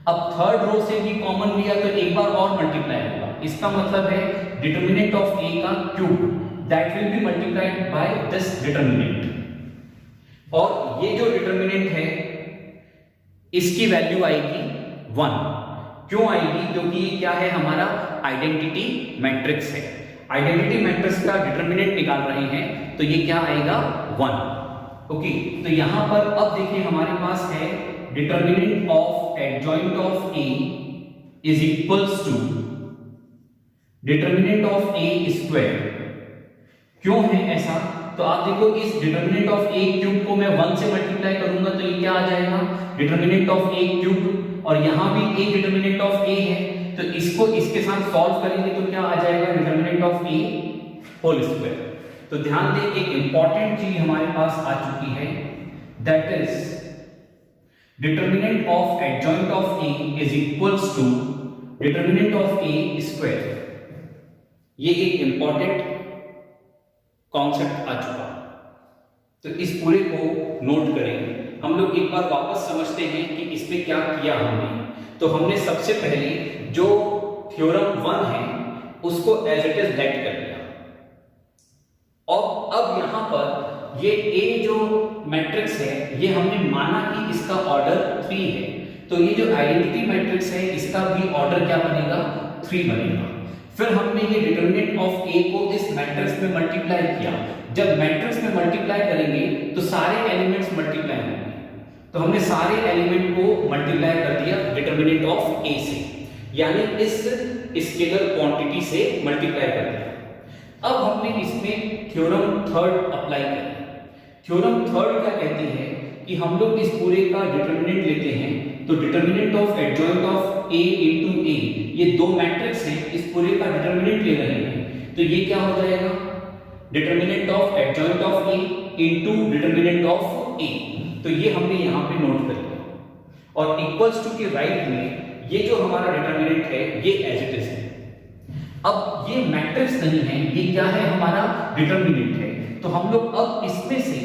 अब थर्ड रो से भी कॉमन लिया तो एक बार और मल्टीप्लाई होगा। इसका मतलब है डिटर्मिनेंट ऑफ ए का cube that will be multiplied by this determinant. और ये जो डिटर्मिनेंट है इसकी वैल्यू आएगी 1। क्यों आएगी, क्योंकि ये क्या है, हमारा आइडेंटिटी मैट्रिक्स है। आइडेंटिटी मैट्रिक्स का डिटर्मिनेंट निकाल रहे हैं तो ये क्या आएगा 1। ओके, तो यहां पर अब देखिए हमारे पास है determinant of adjoint of A is equals to determinant of A square. क्यों है ऐसा, तो आप देखो इस डिटर्मिनेंट ऑफ ए क्यूब को मैं 1 से मल्टीप्लाई करूंगा तो ये क्या आ जाएगा, डिटर्मिनेंट ऑफ ए क्यूब, और यहां भी एक डिटर्मिनेंट ऑफ ए है तो इसको इसके साथ सॉल्व करेंगे तो क्या आ जाएगा, determinant of A whole square. तो ध्यान दें एक इंपॉर्टेंट चीज हमारे पास आ चुकी है, that is determinant of adjoint of A is equals to determinant of A square. ये एक इंपॉर्टेंट कॉन्सेप्ट आ चुका, तो इस पूरे को नोट करें। हम लोग एक बार वापस समझते हैं कि इसमें क्या किया हमने। तो हमने सबसे पहले जो थ्योरम 1 है उसको एज इट इज लेट कर दिया, और अब यहां पर ये ए जो मैट्रिक्स है ये हमने माना कि इसका ऑर्डर 3 है, तो ये जो आइडेंटिटी मैट्रिक्स है इसका भी ऑर्डर क्या बनेगा, 3 बनेगा। फिर हमने ये डिटर्मिनेंट ऑफ ए को इस मैट्रिक्स में मल्टीप्लाई किया। जब मैट्रिक्स में मल्टीप्लाई करेंगे तो सारे एलिमेंट्स मल्टीप्लाई होंगे, तो हमने सारे एलिमेंट को मल्टीप्लाई कर दिया डिटर्मिनेंट ऑफ ए से, यानी इस स्केलर क्वांटिटी से मल्टीप्लाई कर दिया। अब हमने इसमें थ्योरम 3 अप्लाई किया। थ्योरम 3 क्या कहती है कि हम लोग इस पूरे का डिटर्मिनेंट लेते हैं, तो determinant of adjoint of A into A, ये दो मैट्रिक्स हैं, इस पूरे का डिटर्मिनेंट ले रहे हैं, तो ये क्या हो जाएगा, determinant of adjoint of A into determinant of A. तो ये हमने यहां पे नोट कर लिया, और इक्वल्स टू के राइट में ये जो हमारा डिटर्मिनेंट है ये एज इट इज है। अब ये मैट्रिक्स नहीं है, ये क्या है, हमारा डिटर्मिनेंट है। तो हम लोग अब इसमें से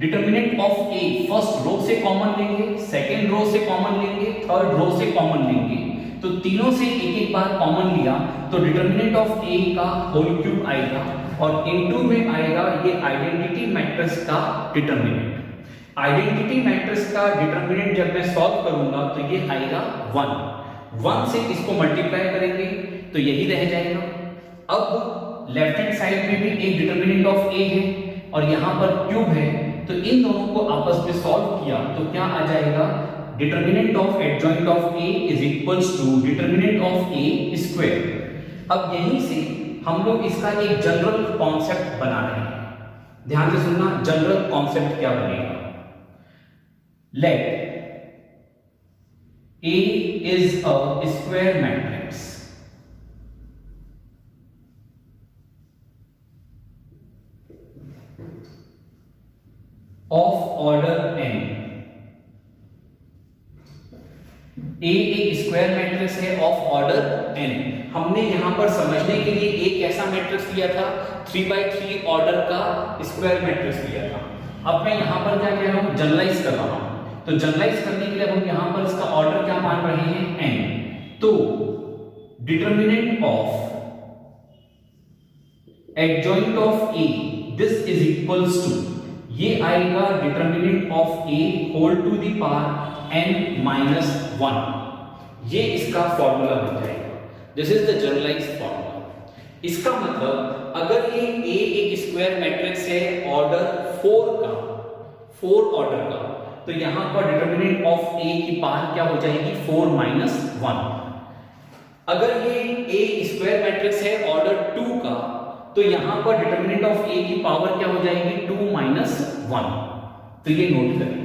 determinant of A first row से कॉमन लेंगे, सेकेंड रो से कॉमन लेंगे, थर्ड रो से कॉमन लेंगे, तो तीनों से एक एक बार कॉमन लिया तो डिटर्मिनेंट ऑफ ए का होल क्यूब आएगा, और इनटू में आएगा ये आइडेंटिटी मैट्रिक्स का डिटर्मिनेंट। आइडेंटिटी मैट्रिक्स का डिटर्मिनेंट जब मैं सॉल्व करूंगा तो ये आएगा 1 से इसको मल्टीप्लाई करेंगे तो यही रह जाएगा। अब लेफ्ट हैंड साइड में भी एक डिटर्मिनेंट ऑफ ए है और यहां पर क्यूब है, तो इन दोनों को आपस में सॉल्व किया तो क्या आ जाएगा, determinant of adjoint of A is equals to determinant of A square. अब यहीं से हम लोग इसका एक जनरल कॉन्सेप्ट बना रहे हैं, ध्यान से सुनना, जनरल कॉन्सेप्ट क्या बनेगा, late A is a square matrix of order n। A एक स्क्वायर मैट्रिक्स है ऑफ ऑर्डर n। हमने यहाँ पर समझने के लिए एक ऐसा मैट्रिक्स लिया था 3x3 ऑर्डर का स्क्वायर मैट्रिक्स लिया था। अब मैं यहाँ पर क्या कह रहा हूँ, जनरलाइज कर रहा हूँ। तो जनरलाइज करने के लिए हम यहाँ पर इसका ऑर्डर क्या मान रहे हैं, n। तो determinant of adjoint of A this is equals to, ये आएगा determinant of A whole to the power n-1। ये इसका फॉर्मूला बन जाएगा। This is the generalized formula. इसका मतलब अगर ये ए एक स्क्वायर मैट्रिक्स है ऑर्डर 4 ऑर्डर का, तो यहां पर डिटर्मिनेंट ऑफ ए की पावर क्या हो जाएगी, 4-1। अगर ये ए स्क्वायर मैट्रिक्स है ऑर्डर 2 का, तो यहां पर डिटर्मिनेंट ऑफ ए की पावर क्या हो जाएगी, 2-1। तो ये नोट करें।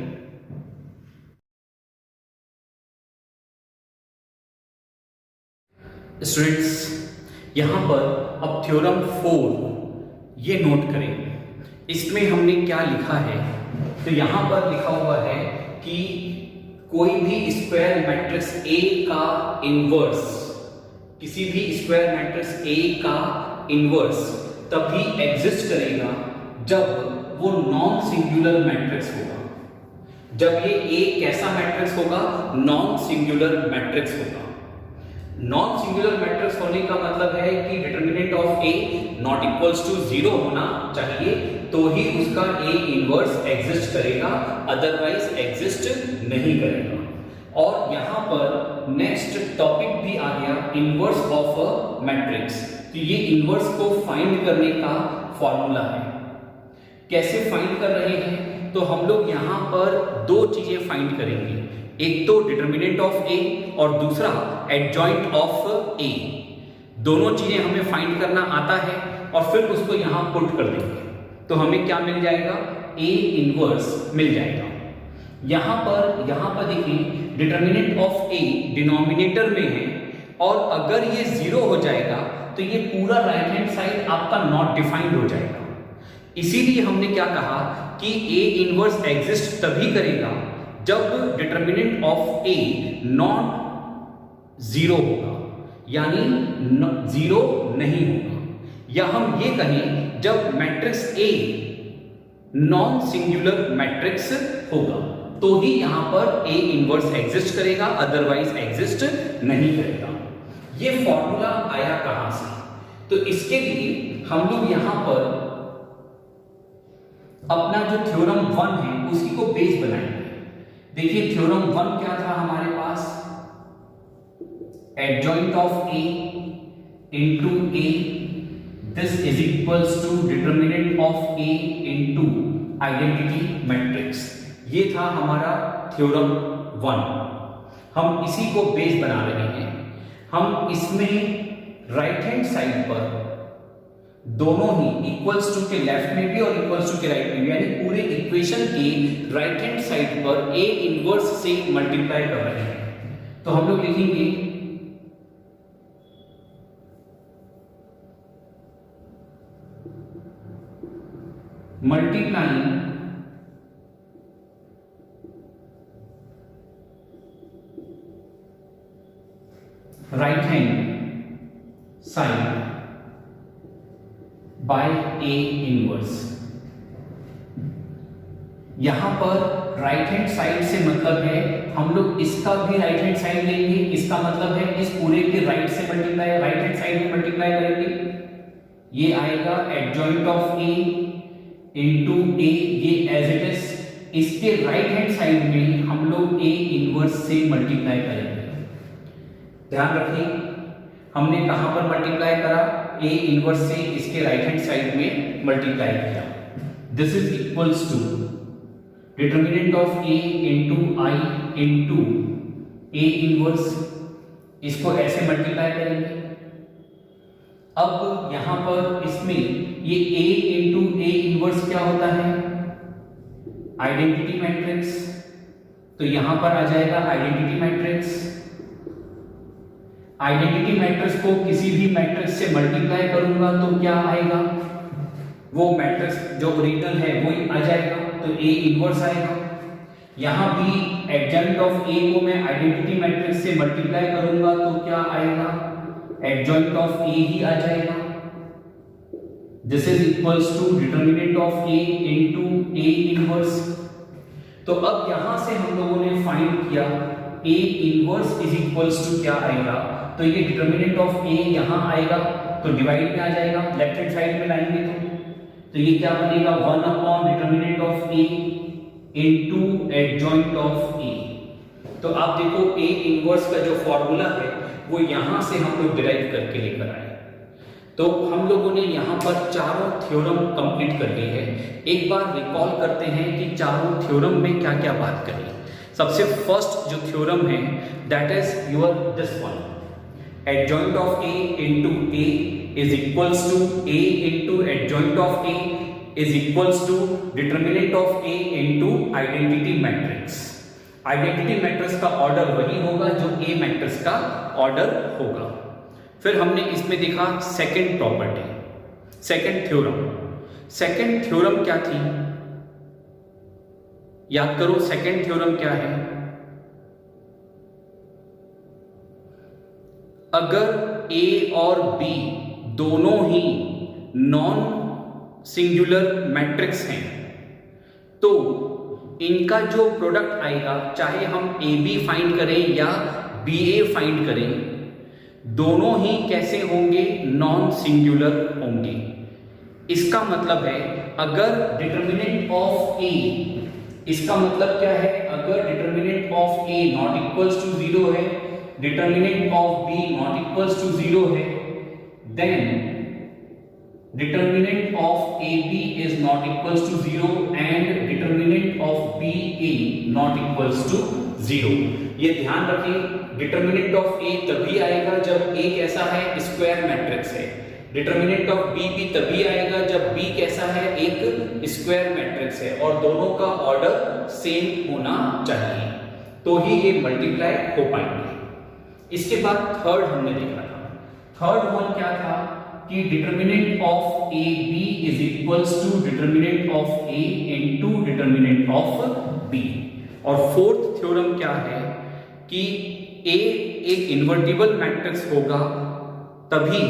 स्टूडेंट्स यहां पर अब थ्योरम 4 ये नोट करें। इसमें हमने क्या लिखा है, तो यहां पर लिखा हुआ है कि कोई भी स्क्वायर मैट्रिक्स ए का इनवर्स, किसी भी स्क्वायर मैट्रिक्स ए का इनवर्स तभी एग्जिस्ट करेगा जब वो नॉन सिंगुलर मैट्रिक्स होगा। जब ये ए कैसा मैट्रिक्स होगा, नॉन सिंगुलर मैट्रिक्स होगा। नॉन सिंगुलर मैट्रिक्स होने का मतलब है कि determinant of A not equals to 0 होना चाहिए, तो ही उसका ए इनवर्स एग्जिस्ट करेगा, अदरवाइज एग्जिस्ट नहीं करेगा। और यहां पर नेक्स्ट टॉपिक भी आ गया, इनवर्स ऑफ अ मैट्रिक्स। तो ये इनवर्स को फाइंड करने का फॉर्मूला है। कैसे फाइंड कर रहे हैं, तो हम लोग यहां पर दो चीजें फाइंड करेंगे, एक तो डिटर्मिनेंट ऑफ ए और दूसरा एडजॉइंट ऑफ ए। दोनों चीजें हमें फाइंड करना आता है और फिर उसको यहां पुट कर देंगे, तो हमें क्या मिल जाएगा, ए इनवर्स मिल जाएगा। यहां पर देखिए डिटर्मिनेंट ऑफ ए डिनोमिनेटर में है, और अगर ये 0 हो जाएगा तो ये पूरा राइट हैंड साइड आपका नॉट डिफाइंड हो जाएगा। इसीलिए हमने क्या कहा कि ए इनवर्स एग्जिस्ट तभी करेगा जब डिटर्मिनेंट ऑफ ए नॉट 0 होगा, यानी 0 नहीं होगा, या हम ये कहें जब matrix a non singular matrix होगा, तो ही यहां पर ए इनवर्स एग्जिस्ट करेगा, अदरवाइज एग्जिस्ट नहीं करेगा। ये फॉर्मूला आया कहां से, तो इसके लिए हम लोग यहां पर अपना जो थ्योरम 1 है उसी को बेस बनाएंगे। देखिए थ्योरम 1 क्या था हमारे पास, adjoint of A into A this is equals to determinant of A into identity matrix. ये था हमारा थ्योरम 1। हम इसी को बेस बना रहे हैं। हम इसमें राइट हैंड साइड पर दोनों ही इक्वल्स टू के लेफ्ट में भी और इक्वल्स टू के राइट में भी, यानी पूरे इक्वेशन के राइट हैंड साइड पर ए इनवर्स से मल्टीप्लाई कर रहे हैं। तो हम लोग लिखेंगे multiplying right hand side by A inverse. यहां पर राइट हैंड साइड से मतलब है हम लोग इसका भी राइट हैंड साइड लेंगे, इसका मतलब है इस पूरे के राइट से मल्टीप्लाई, राइट हैंड साइड में मल्टीप्लाई करेंगे। ये आएगा एडजॉइंट ऑफ ए इंटू ए, ये एज इट इज। इसके राइट हैंड साइड में हम लोग ए इनवर्स से मल्टीप्लाई करेंगे। ध्यान रखिए हमने कहां पर मल्टीप्लाई करा, ए इनवर्स से इसके राइट हैंड साइड में मल्टीप्लाई किया। This is equals to determinant of A into I into A inverse, इसको ऐसे मल्टीप्लाई करेंगे। अब यहां पर इसमें ये ए इंटू ए इनवर्स क्या होता है, आइडेंटिटी मैट्रिक्स। तो यहां पर आ जाएगा आइडेंटिटी मैट्रिक्स। आइडेंटिटी मैट्रिक्स को किसी भी मैट्रिक्स से मल्टीप्लाई करूंगा तो क्या आएगा, वो मैट्रिक्स जो ओरिजिनल है वही आ जाएगा, तो ए इनवर्स आएगा। यहां भी एडजॉइंट ऑफ ए को मैं आइडेंटिटी मैट्रिक्स से मल्टीप्लाई करूंगा तो क्या आएगा, एडजॉइंट ऑफ ए ही आ जाएगा। This is equals to determinant of A into A inverse. तो अब यहां से हम लोगों ने फाइंड किया A inverse is equals to क्या आएगा, तो ये डिटर्मिनेंट ऑफ ए यहां आएगा तो डिवाइड में आ जाएगा, लेफ्ट हैंड साइड में लाएंगे तो ये क्या बनेगा 1 upon determinant of A into adjoint of A. तो आप देखो ए इनवर्स का जो फॉर्मूला है वो यहां से हम लोग डिराइव करके लेकर आए। तो हम लोगों ने यहां पर चारों थ्योरम कंप्लीट कर ली है। एक बार रिकॉल करते हैं कि चारों थ्योरम में क्या क्या बात करी। सबसे फर्स्ट जो थ्योरम है that is your this one, adjoint of A into A is equals to A into adjoint of A is equals to determinant of A into identity matrix. Identity matrix का order वही होगा जो ए matrix का order होगा। फिर हमने इसमें देखा second property, second theorem. Second theorem क्या थी, याद करो सेकंड थ्योरम क्या है। अगर ए और बी दोनों ही नॉन सिंगुलर मैट्रिक्स हैं तो इनका जो प्रोडक्ट आएगा, चाहे हम ए बी फाइंड करें या बी ए फाइंड करें, दोनों ही कैसे होंगे, नॉन सिंगुलर होंगे। इसका मतलब है अगर डिटर्मिनेंट ऑफ ए, इसका मतलब क्या है, अगर determinant of A not equals to 0 है, determinant of B not equals to 0 है, then determinant of AB is not equals to 0 and determinant of BA not equals to 0। ये ध्यान रखें, डिटर्मिनेंट ऑफ A तभी आएगा जब A कैसा है, स्क्वायर मैट्रिक्स है। डिटर्मिनेंट ऑफ B भी तभी आएगा जब B कैसा है, एक स्क्वायर मैट्रिक्स है और दोनों का ऑर्डर सेम होना चाहिए, तो ही ये मल्टीप्लाई हो पाएंगे। इसके बाद थर्ड हमने देखा था, थर्ड वन क्या था कि determinant of A B is equals to determinant of A into determinant of B. और फोर्थ थ्योरम क्या है कि ए एक इन्वर्टिबल मैट्रिक्स होगा तभी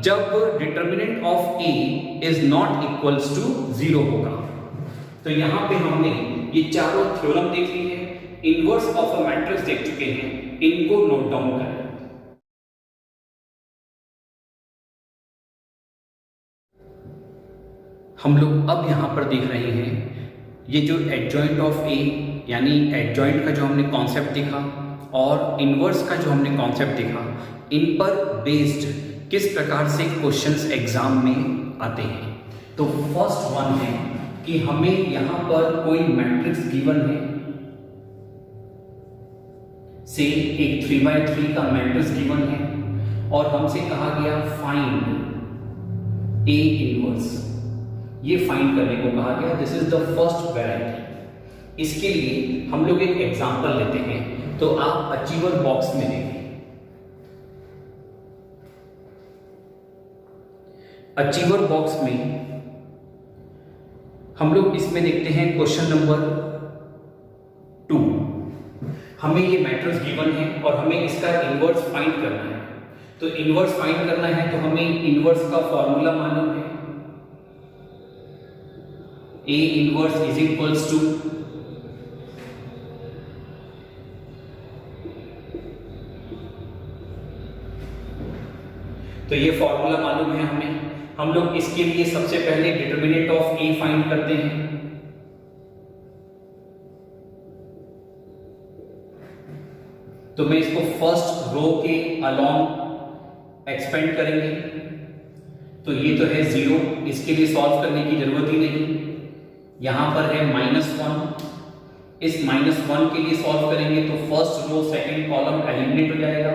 जब determinant of A is not equals to 0 होगा। तो यहां पे हमने ये चारों थ्योरम देख ली है, इनवर्स ऑफ अ मैट्रिक्स देख चुके हैं, इनको नोट डाउन करें। हम लोग अब यहां पर देख रहे हैं ये जो एडजॉइंट ऑफ ए, यानी एडजॉइंट का जो हमने कॉन्सेप्ट देखा और इनवर्स का जो हमने कॉन्सेप्ट देखा, इन पर बेस्ड किस प्रकार से क्वेश्चंस एग्जाम में आते हैं। तो फर्स्ट वन है कि हमें यहां पर कोई मैट्रिक्स गिवन है, से एक 3x3 का मैट्रिक्स गिवन है और हमसे कहा गया फाइंड ए इनवर्स, ये फाइंड करने को कहा गया। This is the first variety. इसके लिए हम लोग एक एग्जांपल लेते हैं, तो आप अचीवर बॉक्स में देखें। अचीवर बॉक्स में हम लोग इसमें देखते हैं क्वेश्चन नंबर 2। हमें ये मैट्रिक्स गिवन है और हमें इसका इनवर्स फाइंड करना है। तो इनवर्स फाइंड करना है तो हमें इनवर्स का फॉर्मूला मालूम है, A inverse is equals to तो ये फॉर्मूला मालूम है हमें। हम लोग इसके लिए सबसे पहले डिटर्मिनेंट ऑफ A फाइंड करते हैं। तो मैं इसको फर्स्ट रो के अलोंग एक्सपेंड करेंगे, तो ये तो है 0, इसके लिए सॉल्व करने की जरूरत ही नहीं। यहां पर है -1, इस -1 के लिए सॉल्व करेंगे तो first row second column eliminate हो जाएगा।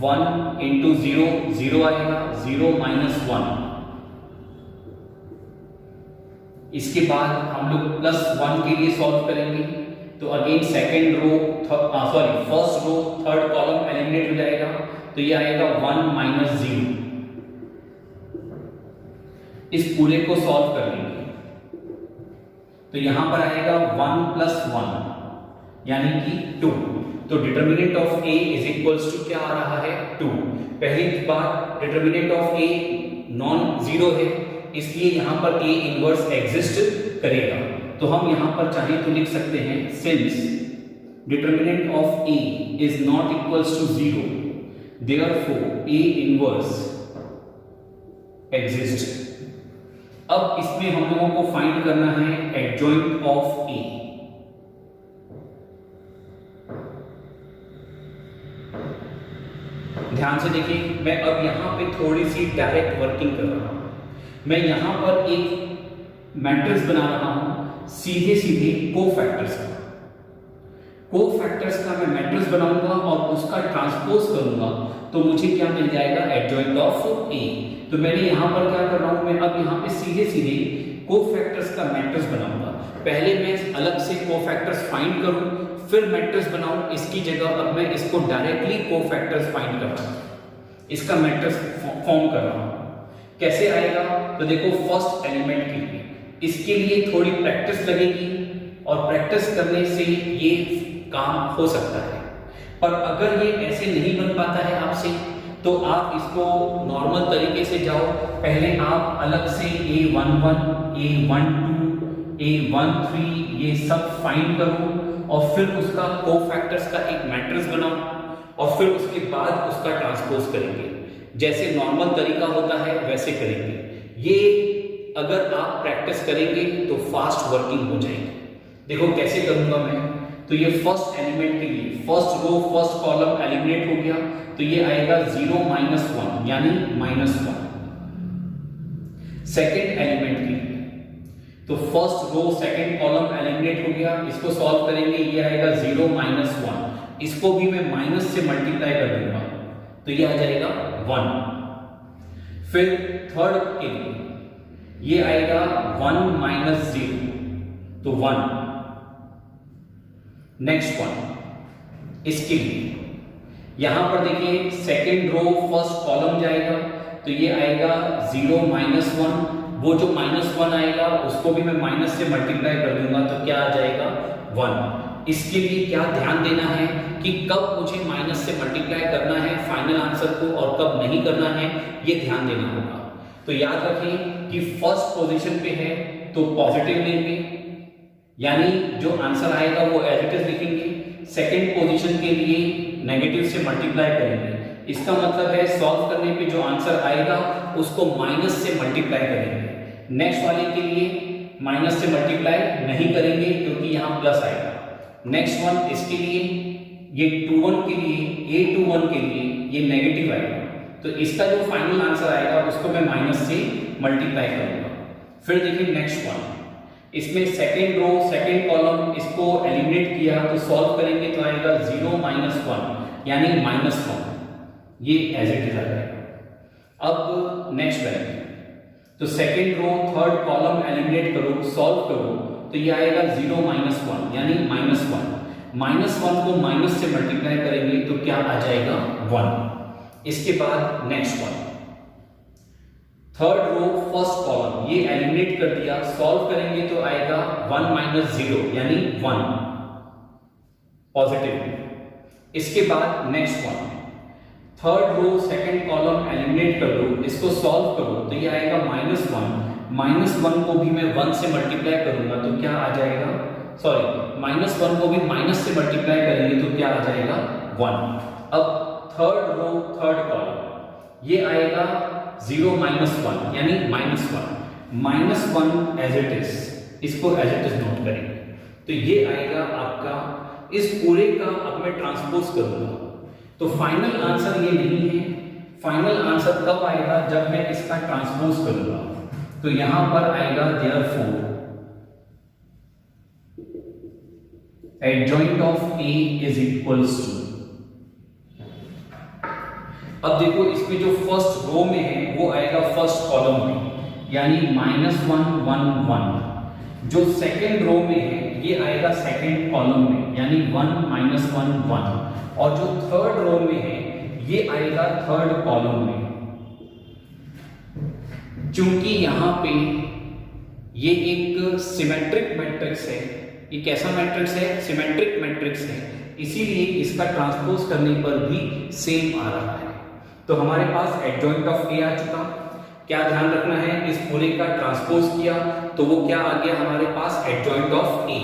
1 इंटू 0 0 आएगा, 0 - 1। इसके बाद हम लोग +1 के लिए सॉल्व करेंगे तो again second row first row third column eliminate हो जाएगा, तो ये आएगा 1 - 0। इस पूरे को सॉल्व कर लेंगे तो यहां पर आएगा 1 + 1, यानी कि 2। तो determinant of A is equals to क्या आ रहा है 2। पहली बात, determinant of A non zero है, इसलिए यहां पर ए इनवर्स एग्जिस्ट करेगा। तो हम यहां पर चाहे तो लिख सकते हैं since determinant of A is not equals to zero, therefore A inverse exist. अब इसमें हम लोगों को फाइंड करना है एडजॉइंट ऑफ ए। ध्यान से देखिए, मैं अब यहां पे थोड़ी सी डायरेक्ट वर्किंग कर रहा हूं। मैं यहां पर एक मैट्रिक्स बना रहा हूं सीधे सीधे कोफैक्टर्स का। कोफैक्टर्स का मैं मैट्रिक्स बनाऊंगा और उसका ट्रांसपोज करूंगा तो मुझे क्या मिल जाएगा, एडजॉइंट ऑफ ए। तो मैंने यहां पर क्या कर रहा हूं, मैं अब यहां पे सीधे सीधे कोफैक्टर्स का मैट्रिक्स बनाऊंगा। पहले मैं अलग से कोफैक्टर्स फाइंड करूं, फिर मैट्रिक्स बनाऊं। इसकी जगह अब मैं इसको डायरेक्टली कोफैक्टर्स फाइंड कर रहा हूं, इसका मैट्रिक्स फॉर्म कर रहा हूं। कैसे आएगा, तो देखो फर्स्ट एलिमेंट के लिए इसके लिए थोड़ी प्रैक्टिस लगेगी और प्रैक्टिस करने से ये काम हो सकता है। पर अगर ये ऐसे नहीं बन पाता है आपसे, तो आप इसको नॉर्मल तरीके से जाओ। पहले आप अलग से A11, A12, A13 ये सब फाइंड करो और फिर उसका कोफैक्टर्स का एक मैट्रिक्स बनाओ और फिर उसके बाद उसका ट्रांसपोज करेंगे। जैसे नॉर्मल तरीका होता है वैसे करेंगे। ये अगर आप प्रैक्टिस करेंगे तो फास्ट वर्किंग हो जाएगी। देखो कैसे करूंगा मैं, तो ये फर्स्ट एलिमेंट के लिए first row first column eliminate हो गया, तो ये आएगा 0 -1 यानी -1। सेकेंड एलिमेंट के लिए तो first row second column eliminate हो गया, इसको सॉल्व करेंगे, ये आएगा 0 -1। इसको भी मैं माइनस से मल्टीप्लाई कर दूंगा तो ये आ जाएगा 1। फिर थर्ड के लिए ये आएगा 1 - 0 तो 1। नेक्स्ट वन इसके लिए यहां पर देखिए सेकेंड रो फर्स्ट कॉलम जाएगा तो ये आएगा 0 -1। वो जो -1 आएगा उसको भी मैं माइनस से मल्टीप्लाई कर दूंगा तो क्या आ जाएगा 1। इसके लिए क्या ध्यान देना है कि कब मुझे माइनस से मल्टीप्लाई करना है फाइनल आंसर को और कब नहीं करना है, ये ध्यान देना होगा। तो याद रखें कि फर्स्ट पोजीशन पे है तो पॉजिटिव लेंगे, यानी जो आंसर आएगा वो एज इट इज लिखेंगे। सेकेंड पोजीशन के लिए नेगेटिव से मल्टीप्लाई करेंगे, इसका मतलब है सॉल्व करने पे जो आंसर आएगा उसको माइनस से मल्टीप्लाई करेंगे। नेक्स्ट वाले के लिए माइनस से मल्टीप्लाई नहीं करेंगे क्योंकि यहां प्लस आएगा। नेक्स्ट वन इसके लिए ये 21 के लिए A21 के लिए ये नेगेटिव आएगा, तो इसका जो फाइनल आंसर आएगा उसको मैं माइनस से मल्टीप्लाई करूंगा। फिर देखिए नेक्स्ट वन, इसमें सेकेंड रो सेकेंड कॉलम इसको एलिमिनेट किया तो सॉल्व करेंगे तो आएगा 0 -1 यानी -1, ये एज इट इज आ जाएगा। अब नेक्स्ट वैल्यू तो second row third column eliminate करो सॉल्व करो तो ये आएगा 0 -1 यानी -1। -1 को माइनस से मल्टीप्लाई करेंगे तो क्या आ जाएगा 1। इसके बाद next one third row first column ये एलिमिनेट कर दिया, सॉल्व करेंगे तो आएगा 1 - 0 यानी 1 पॉजिटिव। इसके बाद next one third row second column eliminate कर दो, इसको सॉल्व करो तो ये आएगा -1। -1 को भी मैं 1 से मल्टीप्लाई करूंगा तो क्या आ जाएगा, सॉरी -1 को भी माइनस से मल्टीप्लाई करेंगे तो क्या आ जाएगा 1। अब थर्ड रो थर्ड कॉलम ये आएगा 0 -1 यानी -1 -1 एज इट इज, इसको एज इट इज नोट करेंगे तो ये आएगा आपका। इस पूरे का अब मैं ट्रांसपोज करूंगा तो फाइनल आंसर ये नहीं है। फाइनल आंसर कब आएगा, जब मैं इसका ट्रांसपोज करूंगा तो यहां पर आएगा therefore adjoint of A is equals to. अब देखो इसमें जो फर्स्ट रो में है वो आएगा फर्स्ट कॉलम में यानी -1 1 1। जो सेकेंड रो में है ये आएगा सेकेंड कॉलम में यानी 1 -1 1। और जो थर्ड रो में है ये आएगा थर्ड कॉलम में। चूंकि यहां पे ये एक सिमेट्रिक मैट्रिक्स है ये कैसा मैट्रिक्स है? सिमेट्रिक मैट्रिक्स है, इसीलिए इसका ट्रांसपोज करने पर भी सेम आ रहा है। तो हमारे पास एडजॉइंट ऑफ ए आ चुका। क्या ध्यान रखना है, इस पूरे का ट्रांसपोज किया तो वो क्या आ गया हमारे पास? एडजॉइंट ऑफ ए।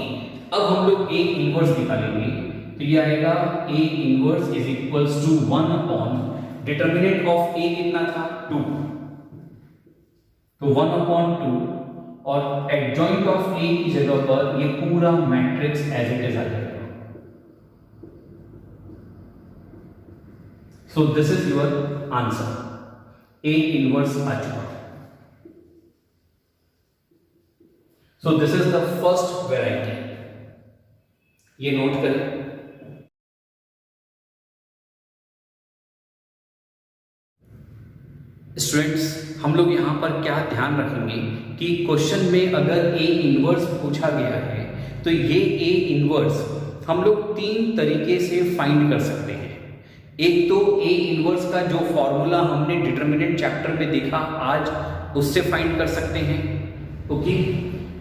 अब हम लोग ए इनवर्स निकालेंगे, तो ये आएगा A inverse is equals to 1 upon determinant of A कितना था? 2, तो 1 अपॉन 2 और एडजॉइंट ऑफ ए की जगह पर ये पूरा मैट्रिक्स एज इट इज आ जाएगा। So this is your answer, A inverse आ चुका। So this is the first variety, ये नोट करें। स्टूडेंट्स, हम लोग यहां पर क्या ध्यान रखेंगे कि क्वेश्चन में अगर ए इनवर्स पूछा गया है तो ये ए इनवर्स हम लोग 3 तरीके से फाइंड कर सकते हैं। एक तो ए इनवर्स का जो फॉर्मूला हमने डिटरमिनेंट चैप्टर में देखा आज, उससे फाइंड कर सकते हैं। ओके,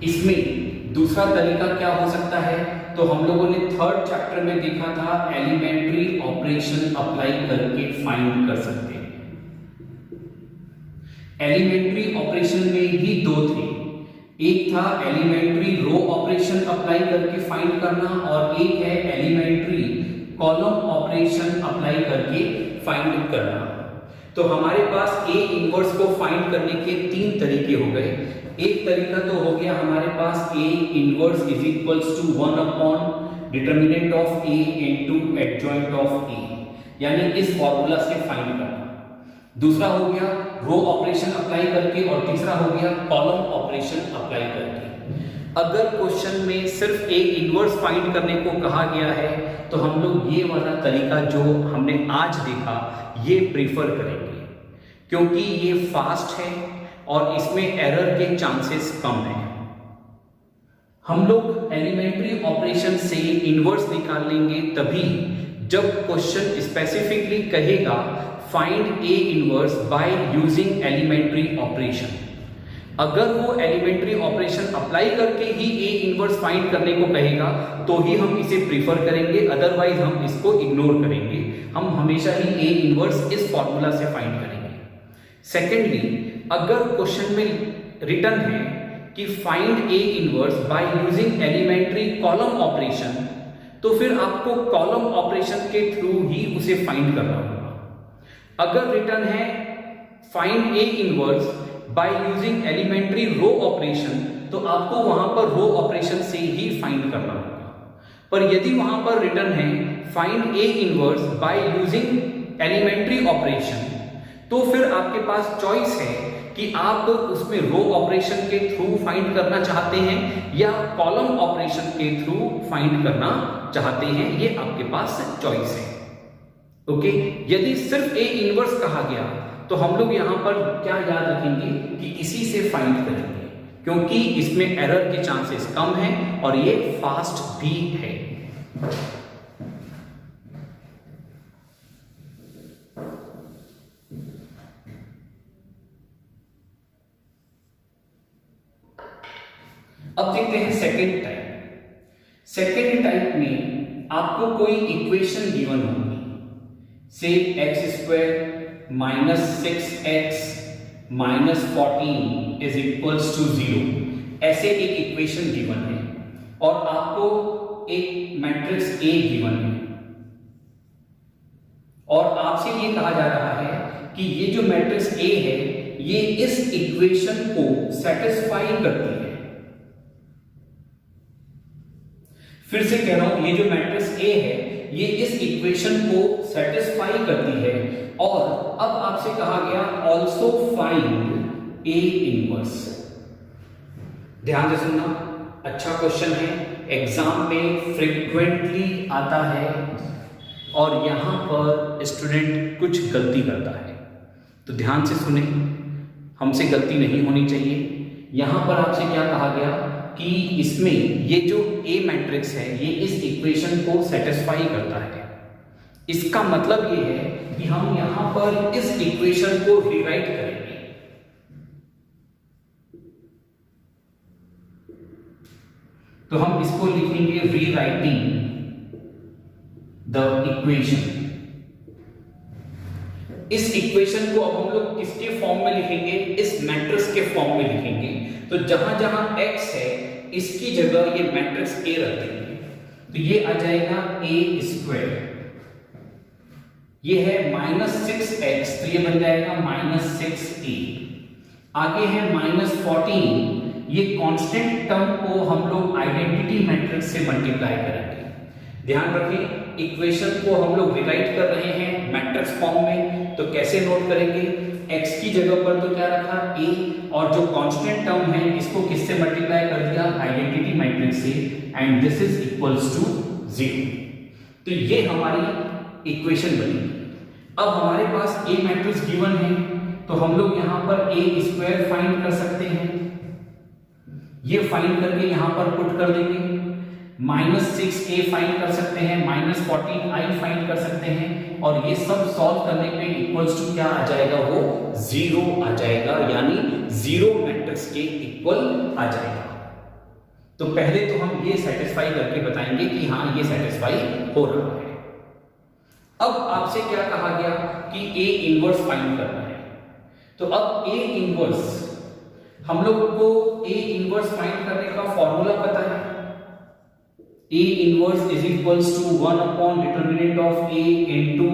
इसमें दूसरा तरीका क्या हो सकता है? तो हम लोगों ने 3rd चैप्टर में देखा था, एलिमेंट्री ऑपरेशन अप्लाई करके फाइंड कर सकते हैं। एलिमेंट्री ऑपरेशन में ही 2 थे, एक था एलिमेंट्री रो ऑपरेशन अप्लाई करके फाइंड करना और एक है एलिमेंट्री कॉलम ऑपरेशन अप्लाई करके फाइंड करना। तो हमारे पास ए इनवर्स को फाइंड करने के 3 तरीके हो गए। एक तरीका तो हो गया हमारे पास A inverse is equals to 1 upon determinant of A into adjoint of A, यानी इस फॉर्मूला से फाइंड करना। दूसरा हो गया रो ऑपरेशन अप्लाई करके और तीसरा हो गया कॉलम ऑपरेशन अप्लाई करके। अगर क्वेश्चन में सिर्फ ए इनवर्स फाइंड करने को कहा गया है तो हम लोग ये वाला तरीका जो हमने आज देखा ये प्रीफर करेंगे, क्योंकि ये फास्ट है और इसमें एरर के चांसेस कम है। हम लोग एलिमेंट्री ऑपरेशन से इनवर्स निकाल लेंगे तभी जब क्वेश्चन स्पेसिफिकली कहेगा find A inverse by using elementary operation. अगर वो एलिमेंट्री ऑपरेशन अप्लाई करके ही ए इनवर्स फाइंड करने को कहेगा तो ही हम इसे प्रीफर करेंगे, अदरवाइज हम इसको इग्नोर करेंगे। हम हमेशा ही ए इनवर्स इस फॉर्मूला से फाइंड करेंगे। सेकेंडली, अगर क्वेश्चन में रिटन है कि find A inverse by using elementary column operation, तो फिर आपको कॉलम ऑपरेशन के थ्रू ही उसे फाइंड करना होगा। अगर रिटन है find A inverse by using elementary row operation, तो आपको वहां पर रो ऑपरेशन से ही फाइंड करना होगा। पर यदि वहां पर रिटन है find A inverse by using elementary operation, तो फिर आपके पास चॉइस है कि आप उसमें रो ऑपरेशन के थ्रू फाइंड करना चाहते हैं या कॉलम ऑपरेशन के थ्रू फाइंड करना चाहते हैं, ये आपके पास चॉइस है। ओके, यदि सिर्फ ए इनवर्स कहा गया तो हम लोग यहां पर क्या याद रखेंगे कि इसी से फाइंड करेंगे, क्योंकि इसमें एरर के चांसेस कम हैं और ये फास्ट भी है। अब देखते हैं सेकेंड टाइप। सेकेंड टाइप में आपको कोई इक्वेशन गिवन होगी, से x² minus 6x minus 14 is equals to 0, ऐसे एक इक्वेशन गिवन है और आपको एक मैट्रिक्स A गिवन है और आपसे ये कहा जा रहा है कि ये जो मैट्रिक्स A है ये इस इक्वेशन को सेटिस्फाई करती है। फिर से कह रहा हूं, ये जो मैट्रिक्स A है ये इस इक्वेशन को सेटिस्फाई करती है और अब आपसे कहा गया ऑल्सो फाइंड ए इनवर्स। ध्यान से सुनना, अच्छा क्वेश्चन है, एग्जाम में फ्रीक्वेंटली आता है और यहां पर स्टूडेंट कुछ गलती करता है, तो ध्यान से सुने, हमसे गलती नहीं होनी चाहिए। यहां पर आपसे क्या कहा गया कि इसमें ये जो ए मैट्रिक्स है ये इस इक्वेशन को सेटिस्फाई करता है। इसका मतलब ये है कि हम यहां पर इस इक्वेशन को रिराइट करेंगे। तो हम इसको लिखेंगे रीराइटिंग द इक्वेशन। इस इक्वेशन को अब हम लोग किसके फॉर्म में लिखेंगे, इस मैट्रिक्स के फॉर्म में लिखेंगे। तो जहां जहां x है इसकी जगह ये मैट्रिक्स A रख देंगे, तो ये आ जाएगा a², ये है -6x, तो ये बन जाएगा -6a। आगे है -14, ये कांस्टेंट टर्म को हम लोग आइडेंटिटी मैट्रिक्स से मल्टीप्लाई करेंगे। ध्यान रखें इक्वेशन को हम लोग रिराइट कर रहे हैं मैट्रिक्स फॉर्म में, तो कैसे नोट करेंगे, x की जगह पर तो क्या रखा a, और जो कांस्टेंट टर्म है इसको किससे मल्टीप्लाई कर दिया, आइडेंटिटी मैट्रिक्स से, and this is equals to 0। तो ये हमारी इक्वेशन बनी। अब हमारे पास a मैट्रिक्स गिवन है, तो हम लोग यहां पर a² फाइंड कर सकते हैं। ये फाइंड करके यहां पर पुट कर देंगे, -6a फाइंड कर सकते हैं, -14i फाइंड कर सकते हैं, और ये सब सॉल्व करने पे इक्वल्स टू क्या आ जाएगा, वो 0 आ जाएगा, यानी 0 मैट्रिक्स के इक्वल आ जाएगा। तो पहले तो हम ये सेटिस्फाई करके बताएंगे कि हाँ ये सेटिस्फाई हो रहा है। अब आपसे क्या कहा गया कि A इनवर्स फाइंड करना है, तो अब A इनवर्स हम लोग को A इनवर्स फाइंड करने का फॉर्मूला पता है, A inverse is equals to 1 upon determinant of A into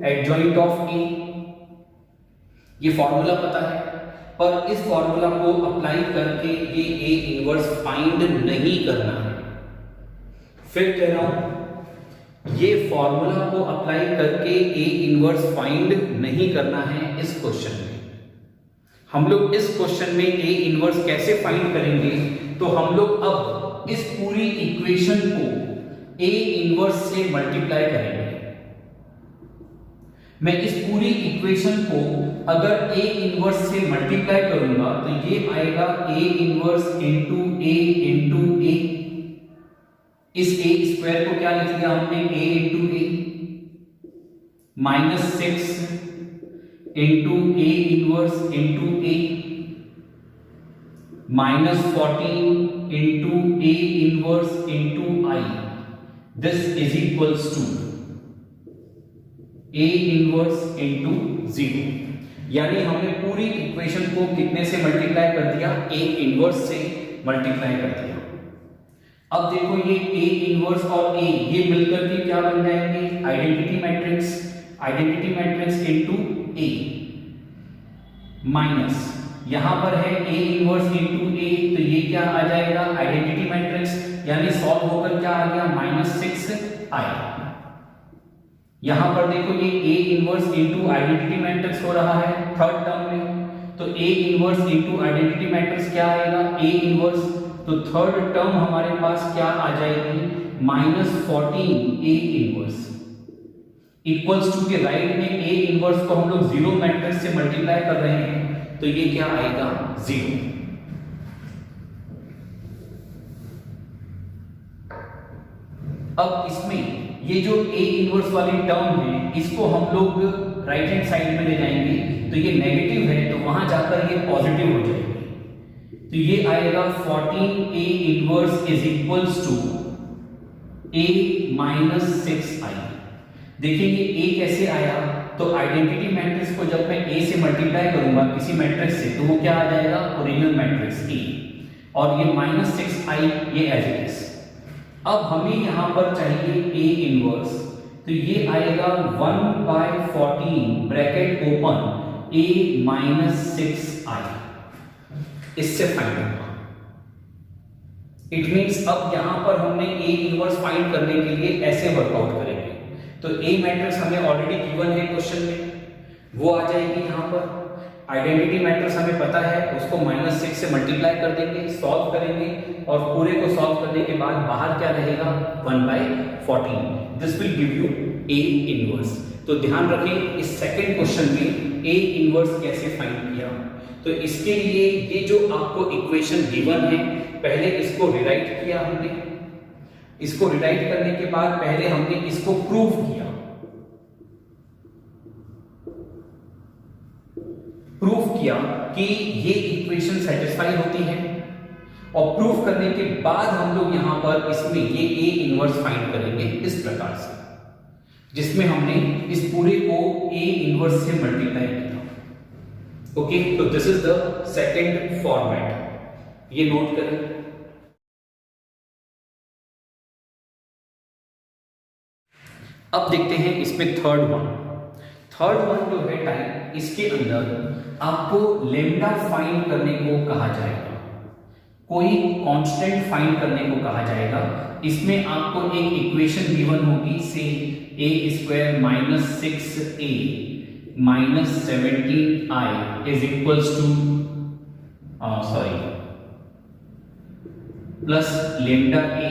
adjoint of A। ये फॉर्मूला पता है, पर इस फॉर्मूला को अप्लाई करके ये A इनवर्स फाइंड नहीं करना है। फिर कह रहा हूं ये फॉर्मूला को अप्लाई करके A इनवर्स फाइंड नहीं करना है इस क्वेश्चन में। हम लोग इस क्वेश्चन में A इनवर्स कैसे फाइंड करेंगे, तो हम लोग अब इस पूरी इक्वेशन को A इनवर्स से मल्टीप्लाई करेंगे। मैं इस पूरी इक्वेशन को अगर A इनवर्स से मल्टीप्लाई करूंगा तो ये आएगा A inverse into A into A। इस A² को क्या लिख लिया हमने, A into A, -6 into A inverse into A, -14 into A inverse into I, this is equals to A inverse into 0। यानी हमने पूरी इक्वेशन को कितने से मल्टीप्लाई कर दिया, A इनवर्स से मल्टीप्लाई कर दिया। अब देखो ये A इनवर्स और A ये मिलकर के क्या बन जाएंगे, identity matrix, identity matrix into A, minus यहां पर है A इनवर्स इनटू A, तो ये क्या आ जाएगा, आइडेंटिटी मैट्रिक्स, यानी सॉल्व होकर क्या आ गया, -6i। यहां पर देखो ये A inverse into identity matrix हो रहा है थर्ड टर्म में, तो A inverse into identity matrix क्या आएगा, A इनवर्स, तो थर्ड टर्म हमारे पास क्या आ जाएगी, -14 A इनवर्स इक्वल्स टू के राइट में A इनवर्स को हम लोग 0 मैट्रिक्स से मल्टीप्लाई कर रहे हैं, तो ये क्या आएगा, 0। अब इसमें ये जो A इनवर्स वाली टर्म है इसको हम लोग राइट हैंड साइड में ले जाएंगे, तो ये नेगेटिव है तो वहां जाकर ये पॉजिटिव हो जाएगी, तो ये आएगा 14A inverse is equals to A -6i। देखिए ये A कैसे आया, तो आइडेंटिटी मैट्रिक्स को जब मैं A से मल्टीप्लाई करूंगा किसी मैट्रिक्स से, तो वो क्या आ जाएगा, ओरिजिनल मैट्रिक्स A, और ये -6i ये एज इट इज। अब हमें यहां पर चाहिए A इनवर्स, तो ये आएगा 1/14 ब्रैकेट ओपन A -6i, इससे फाइंड होगा। इट मींस अब यहां पर हमने A इनवर्स फाइंड करने के लिए ऐसे वर्कआउट करेंगे, तो A मैट्रिक्स हमें ऑलरेडी गिवन है क्वेश्चन में, वो आ जाएगी यहां पर। आइडेंटिटी मैट्रिक्स हमें पता है, उसको -6 से मल्टीप्लाई कर देंगे, सॉल्व करेंगे, और पूरे को सॉल्व करने के बाद बाहर क्या रहेगा, 1/14। This will give you A inverse. तो ध्यान रखें इस सेकंड क्वेश्चन में A इनवर्स कैसे फाइंड किया, तो इसके लिए ये जो आपको इक्वेशन गिवन है, पहले इसको रिराइट किया हमने, इसको रिराइट करने के बाद पहले हमने इसको प्रूव किया, कि ये इक्वेशन सेटिस्फाई होती है, और प्रूफ करने के बाद हम लोग यहां पर इसमें ये ए इनवर्स फाइंड करेंगे इस प्रकार से, जिसमें हमने इस पूरे को ए इनवर्स से मल्टीप्लाई किया। ओके, तो this is the second format, ये नोट करें। अब देखते हैं इसमें थर्ड वन जो है टाइप, इसके अंदर आपको लेमडा फाइंड करने को कहा जाएगा, कोई कांस्टेंट फाइंड करने को कहा जाएगा। इसमें आपको एक इक्वेशन गिवन होगी, say A square minus 6a minus 17i is equals to plus lambda A.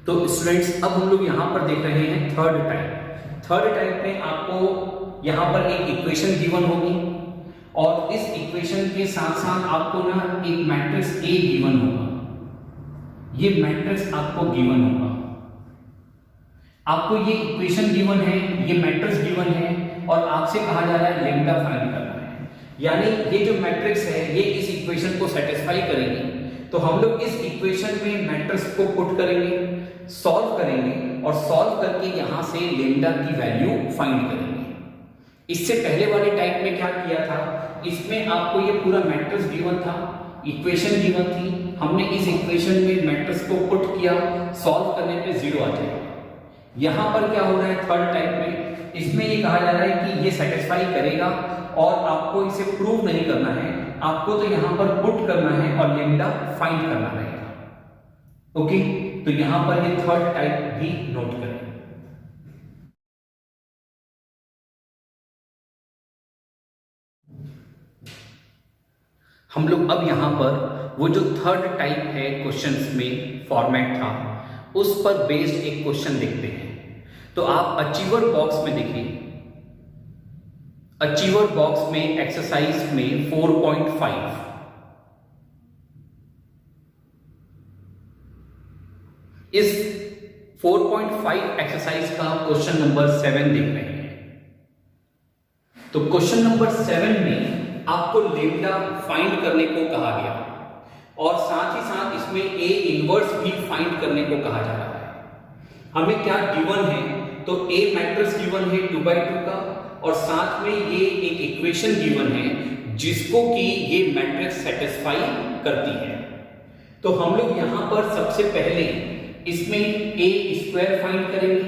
तो स्टूडेंट्स अब हम लोग यहां पर देख रहे हैं थर्ड टाइप में आपको यहां पर एक इक्वेशन गिवन होगी और इस इक्वेशन के साथ साथ आपको ना एक मैट्रिक्स ए गिवन होगा। ये मैट्रिक्स आपको गिवन होगा, आपको ये इक्वेशन गिवन है, ये मैट्रिक्स गिवन है और आपसे कहा जा रहा है लेमडा फाइंड करना है। यानी ये जो मैट्रिक्स है ये इस इक्वेशन को सेटिस्फाई करेगी। तो हम लोग इस इक्वेशन में मैट्रिक्स को पुट करेंगे, सॉल्व करेंगे और सॉल्व करके यहां से लेमडा की वैल्यू फाइंड करेंगे। इससे पहले वाले टाइप में क्या किया था, इसमें आपको ये पूरा मैट्रिक्स गिवन था, इक्वेशन गिवन थी, हमने इस इक्वेशन में मैट्रिक्स को पुट किया, सॉल्व करने पे 0 आ जाएगा। यहां पर क्या हो रहा है थर्ड टाइप में, इसमें ये कहा जा रहा है कि ये सेटिस्फाई करेगा और आपको इसे प्रूव नहीं करना है, आपको तो यहां पर पुट करना है और लेमडा फाइंड करना रहेगा। ओके, तो यहां पर ये थर्ड टाइप भी नोट करें। हम लोग अब यहां पर वो जो थर्ड टाइप है क्वेश्चंस में फॉर्मेट था, उस पर बेस्ड एक क्वेश्चन देखते हैं। तो आप अचीवर बॉक्स में देखिए, अचीवर बॉक्स में एक्सरसाइज में 4.5 इस 4.5 एक्सरसाइज का क्वेश्चन नंबर 7 देख रहे हैं। तो क्वेश्चन नंबर 7 में आपको लेमडा फाइंड करने को कहा गया और साथ ही साथ इसमें ए इनवर्स भी फाइंड करने को कहा जा रहा है। हमें क्या गिवन है, तो ए मैट्रिक्स गिवन है 2/2 का और साथ में ये एक इक्वेशन गिवन है जिसको कि ये मैट्रिक्स सेटिस्फाई करती है। तो हम लोग यहां पर सबसे पहले इसमें ए स्क्वायर फाइंड करेंगे।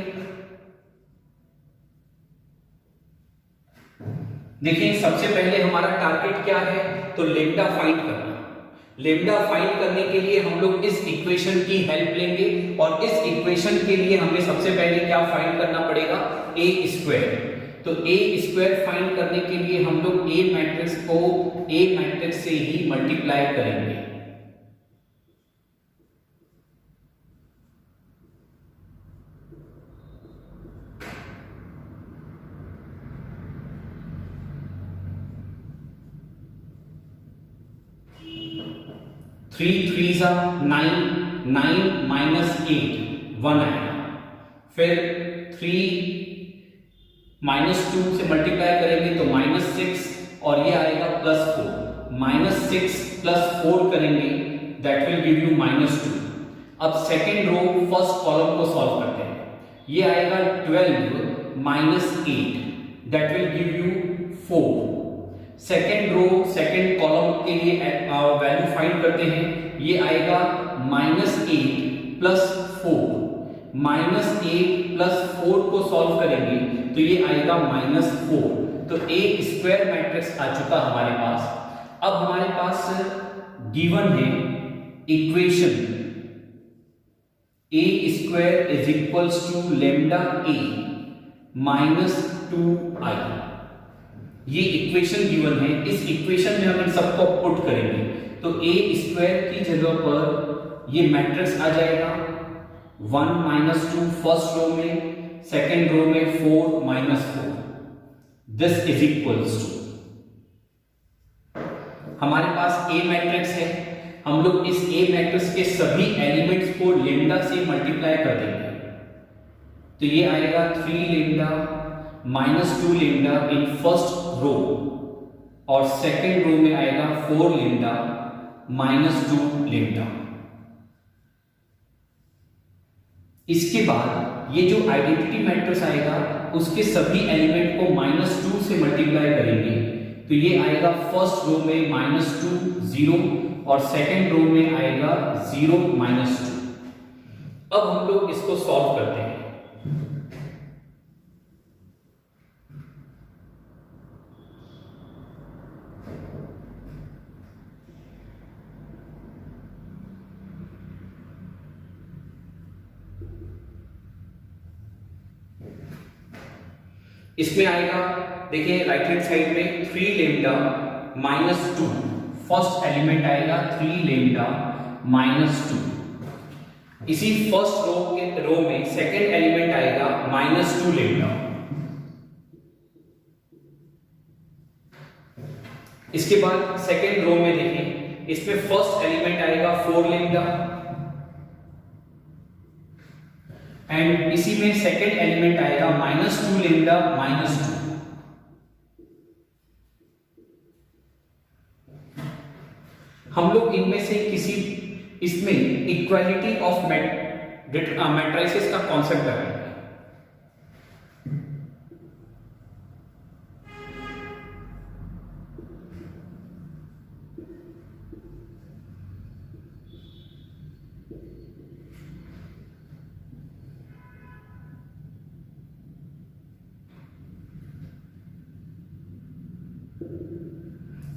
देखिए सबसे पहले हमारा टारगेट क्या है, तो लेमडा फाइंड करना। लेमडा फाइंड करने के लिए हम लोग इस इक्वेशन की हेल्प लेंगे और इस इक्वेशन के लिए हमें सबसे पहले क्या फाइंड करना पड़ेगा, ए स्क्वायर। तो ए स्क्वायर फाइंड करने के लिए हम लोग ए मैट्रिक्स को ए मैट्रिक्स से ही मल्टीप्लाई करेंगे। थ्री 3s are 9, 9 माइनस 8 1 आएगा। फिर 3 -2 से मल्टीप्लाई करेंगे तो -6 और ये आएगा +4। -6 + 4 करेंगे दैट विल गिव यू -2। अब सेकेंड रो फर्स्ट कॉलम को सॉल्व करते हैं, ये आएगा 12 - 8 that will give you 4। Second row second column के लिए वैल्यू फाइंड करते हैं, ये आएगा -8 + 4। -8 + 4 को सॉल्व करेंगे तो ये आएगा -4। तो ए स्क्वायर मैट्रिक्स आ चुका हमारे पास। अब हमारे पास गिवन है equation A square is equals to lambda A -2i। ये इक्वेशन गिवन है, इस इक्वेशन में हम इन सबको पुट करेंगे तो ए स्क्वायर की जगह पर ये मैट्रिक्स आ जाएगा 1 - 2 फर्स्ट रो में, सेकेंड रो में 4 - 4। दिस इज इक्वल्स टू, हमारे पास ए मैट्रिक्स है, हम लोग इस ए मैट्रिक्स के सभी एलिमेंट्स को लेमडा से मल्टीप्लाई कर देंगे तो ये आएगा 3 lambda -2 lambda in first row और सेकेंड रो में आएगा 4 लैम्डा माइनस 2 लैम्डा। इसके बाद ये जो आइडेंटिटी मैट्रिक्स आएगा उसके सभी एलिमेंट को -2 से मल्टीप्लाई करेंगे, तो ये आएगा फर्स्ट रो में -2 0 और सेकेंड रो में आएगा 0 -2। अब हम लोग इसको सॉल्व करते हैं। इसमें आएगा, देखिए राइट हैंड साइड में 3 लैम्डा माइनस 2, फर्स्ट एलिमेंट आएगा 3 लैम्डा माइनस 2। इसी फर्स्ट रो में सेकेंड एलिमेंट आएगा -2 लैम्डा। इसके बाद सेकेंड रो में देखें, इसमें फर्स्ट एलिमेंट आएगा 4 लैम्डा एंड इसी में सेकेंड एलिमेंट आएगा -2 लैम्डा -2। हम लोग इनमें से किसी इसमें इक्वालिटी ऑफ मैट्रिसेस का कॉन्सेप्ट लगाएंगे।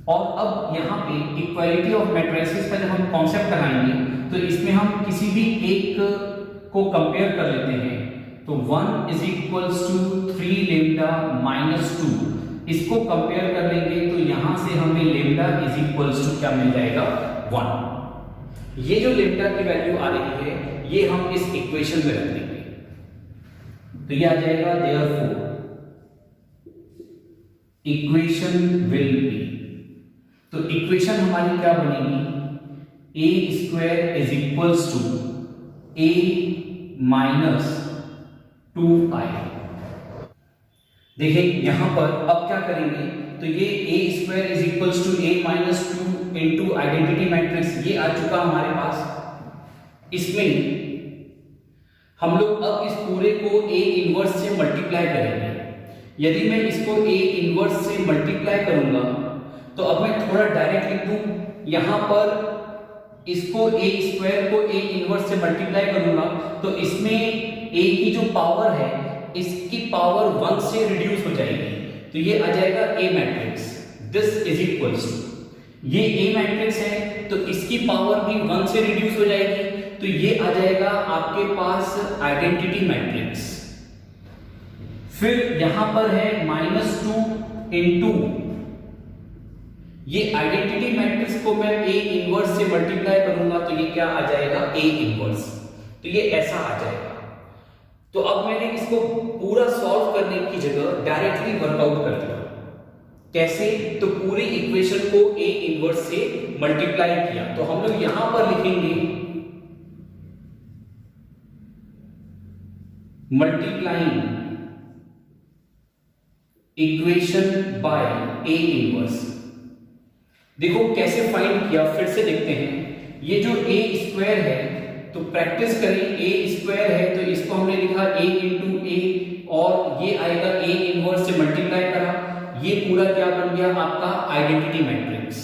और अब यहाँ पे इक्वालिटी ऑफ मैट्रिसेस का जब हम कॉन्सेप्ट लगाएंगे तो इसमें हम किसी भी एक को कंपेयर कर लेते हैं, तो 1 इज इक्वल्स टू 3 लैम्डा -2, इसको कंपेयर कर लेंगे तो यहां से हमें लैम्डा इज इक्वल्स टू क्या मिल जाएगा 1। ये जो लैम्डा की वैल्यू आ रही है ये हम इस इक्वेशन में रख देंगे, तो ये आ जाएगा देयरफॉर इक्वेशन विल बी, तो इक्वेशन हमारी क्या बनेगी, a² is equals to a minus 2i। देखिए यहां पर अब क्या करेंगे, तो ये a² is equals to a minus 2 into identity matrix ये आ चुका हमारे पास। इसमें हम लोग अब इस पूरे को a इनवर्स से मल्टीप्लाई करेंगे। यदि मैं इसको a इनवर्स से मल्टीप्लाई करूंगा तो अब मैं थोड़ा डायरेक्ट लिख दूं, यहां पर इसको a² को a इनवर्स से मल्टीप्लाई करूंगा तो इसमें a की जो पावर है इसकी पावर 1 से रिड्यूस हो जाएगी, तो ये आ जाएगा a matrix. This is equals to, ये a मैट्रिक्स है तो इसकी पावर भी 1 से रिड्यूस हो जाएगी, तो ये आ जाएगा आपके पास आइडेंटिटी मैट्रिक्स। फिर यहां पर है -2 इंटू, ये आइडेंटिटी मैट्रिक्स को मैं a इनवर्स से मल्टीप्लाई करूंगा तो ये क्या आ जाएगा a इनवर्स, तो ये ऐसा आ जाएगा। तो अब मैंने इसको पूरा सॉल्व करने की जगह डायरेक्टली वर्कआउट कर दिया। कैसे, तो पूरी इक्वेशन को a इनवर्स से मल्टीप्लाई किया, तो हम लोग यहां पर लिखेंगे multiplying equation by a inverse. देखो कैसे फाइंड किया, फिर से देखते हैं। ये जो a² है तो प्रैक्टिस करें, a² है तो इसको हमने लिखा a इंटू a और ये आएगा a इनवर्स से मल्टीप्लाई करा, ये पूरा क्या बन गया आपका आइडेंटिटी मैट्रिक्स।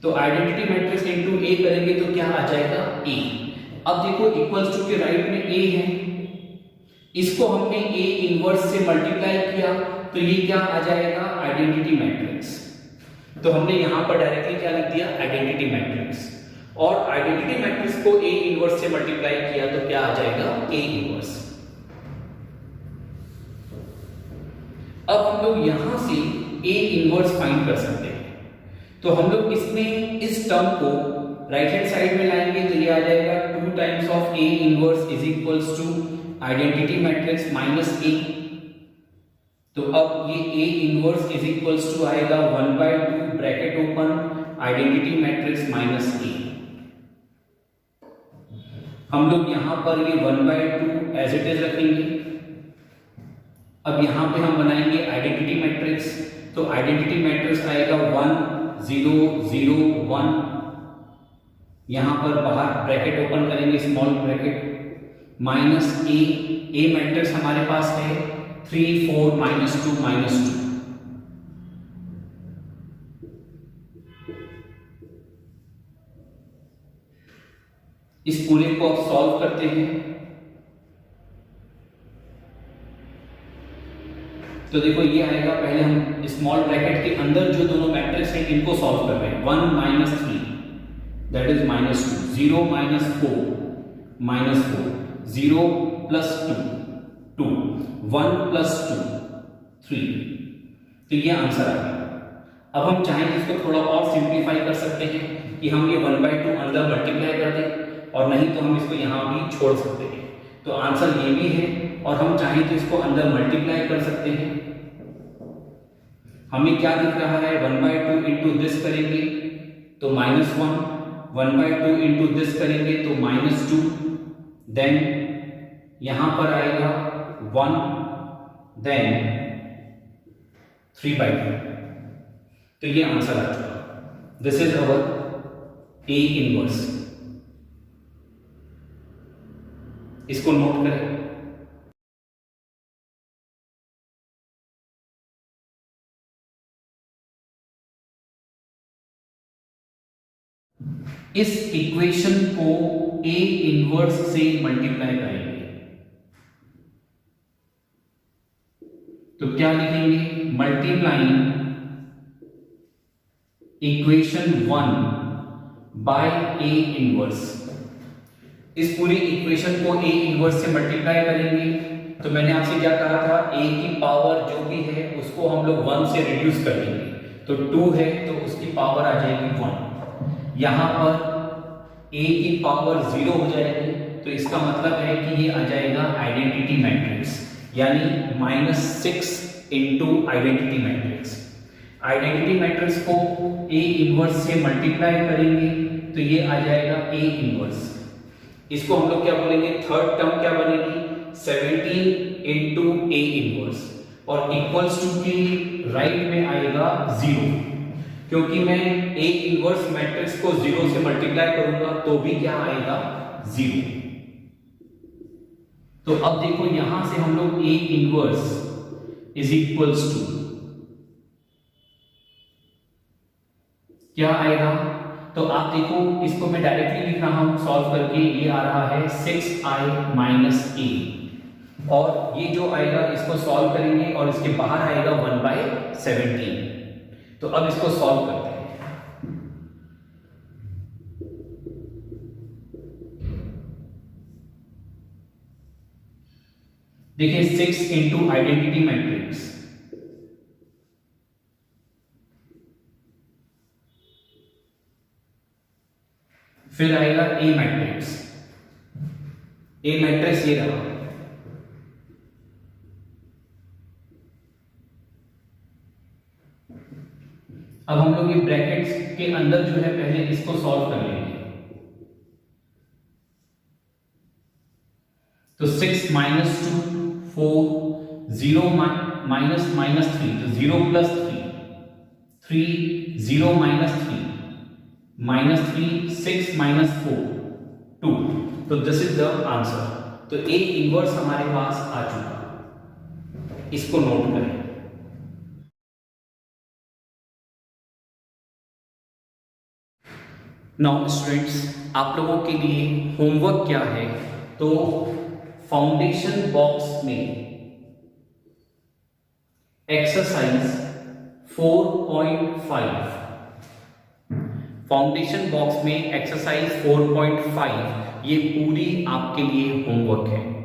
तो आइडेंटिटी मैट्रिक्स इंटू a करेंगे तो क्या आ जाएगा a। अब देखो इक्वल्स टू के राइट में a है, इसको हमने a इनवर्स से मल्टीप्लाई किया तो ये क्या आ जाएगा आइडेंटिटी मैट्रिक्स। तो हमने यहां पर डायरेक्टली क्या लिख दिया आइडेंटिटी मैट्रिक्स, और आइडेंटिटी मैट्रिक्स को a इनवर्स से मल्टीप्लाई किया तो क्या आ जाएगा a इनवर्स। अब हम लोग यहां से a इनवर्स फाइंड कर सकते हैं, तो हम लोग इसमें इस टर्म को राइट हैंड साइड में लाएंगे तो ये आ जाएगा 2 times of a inverse is equals to identity matrix minus a। तो अब ये a inverse is equals to आएगा 1/2 bracket open identity matrix minus a। हम लोग यहां पर ये 1/2 एज इट इज रखेंगे। अब यहां पे हम बनाएंगे आइडेंटिटी मैट्रिक्स, तो तो आइडेंटिटी मैट्रिक्स आएगा 1 0 0 1। यहां पर बाहर ब्रैकेट ओपन करेंगे, स्मॉल ब्रैकेट, माइनस ए मैट्रिक्स हमारे पास है 3 4 -2 -2। इस पूरे को आप सॉल्व करते हैं तो देखो ये आएगा, पहले हम स्मॉल ब्रैकेट के अंदर जो दोनों मैट्रिक्स हैं इनको सॉल्व कर रहे हैं। 1 - 3 दैट इज -2, 0 - 4 -4, 0 + 2 2, 1 + 2 3। तो ये आंसर आ गया। अब हम चाहें इसको थोड़ा और सिंप्लीफाई कर सकते हैं कि हम ये 1/2 अंदर मल्टीप्लाई कर दें, और नहीं तो हम इसको यहां भी छोड़ सकते हैं। तो आंसर ये भी है, और हम चाहें तो इसको अंदर मल्टीप्लाई कर सकते हैं। हमें क्या दिख रहा है, 1/2 इंटू दिस करेंगे तो -1, 1/2 इंटू दिस करेंगे तो -2, देन यहां पर आएगा 1, देन 3/2। तो ये आंसर आ चुका। This is our A inverse. इसको नोट करें। इस इक्वेशन को A इनवर्स से मल्टीप्लाई करेंगे तो क्या लिखेंगे, multiplying equation 1 by A inverse. इस पूरी इक्वेशन को A इनवर्स से मल्टीप्लाई करेंगे तो मैंने आपसे क्या कहा था, A की पावर जो भी है उसको हम लोग 1 से रिड्यूस कर देंगे। तो 2 है तो उसकी पावर आ जाएगी 1। यहां पर A की पावर 0 हो जाएगी, तो इसका मतलब है कि ये आ जाएगा आइडेंटिटी मैट्रिक्स, यानी -6 into identity matrix. Identity matrix को A इनवर्स से मल्टीप्लाई करेंगे तो ये आ जाएगा A इनवर्स। इसको हम लोग क्या बोलेंगे, थर्ड टर्म क्या बनेगी, 17 इंटू A इनवर्स, और इक्वल्स टू की राइट में आएगा 0, क्योंकि मैं A इनवर्स मैट्रिक्स को 0 से मल्टीप्लाई करूंगा तो भी क्या आएगा, 0। तो अब देखो यहां से हम लोग A inverse is equals to क्या आएगा, तो आप देखो इसको मैं डायरेक्टली लिख रहा हूं सॉल्व करके। ये आ रहा है 6i - A, और ये जो आएगा इसको सॉल्व करेंगे और इसके बाहर आएगा 1/17। तो अब इसको सॉल्व करते हैं। देखिए 6 इंटू आइडेंटिटी मैट्रिक्स, फिर आएगा A मैट्रिक्स। A मैट्रिक्स ये रहा, अब हम लोग ये ब्रैकेट्स के अंदर जो है पहले इसको सॉल्व कर लेंगे। तो 6 - 2 4, 0 -3 तो 0 + 3 3, 0 - 3 -3, 6 - 4 2। तो दिस इज द आंसर। तो A इनवर्स हमारे पास आ चुका, इसको नोट करें। नाउ स्टूडेंट्स, आप लोगों के लिए होमवर्क क्या है, तो फाउंडेशन बॉक्स में एक्सरसाइज 4.5, फाउंडेशन बॉक्स में एक्सरसाइज 4.5 ये पूरी आपके लिए होमवर्क है।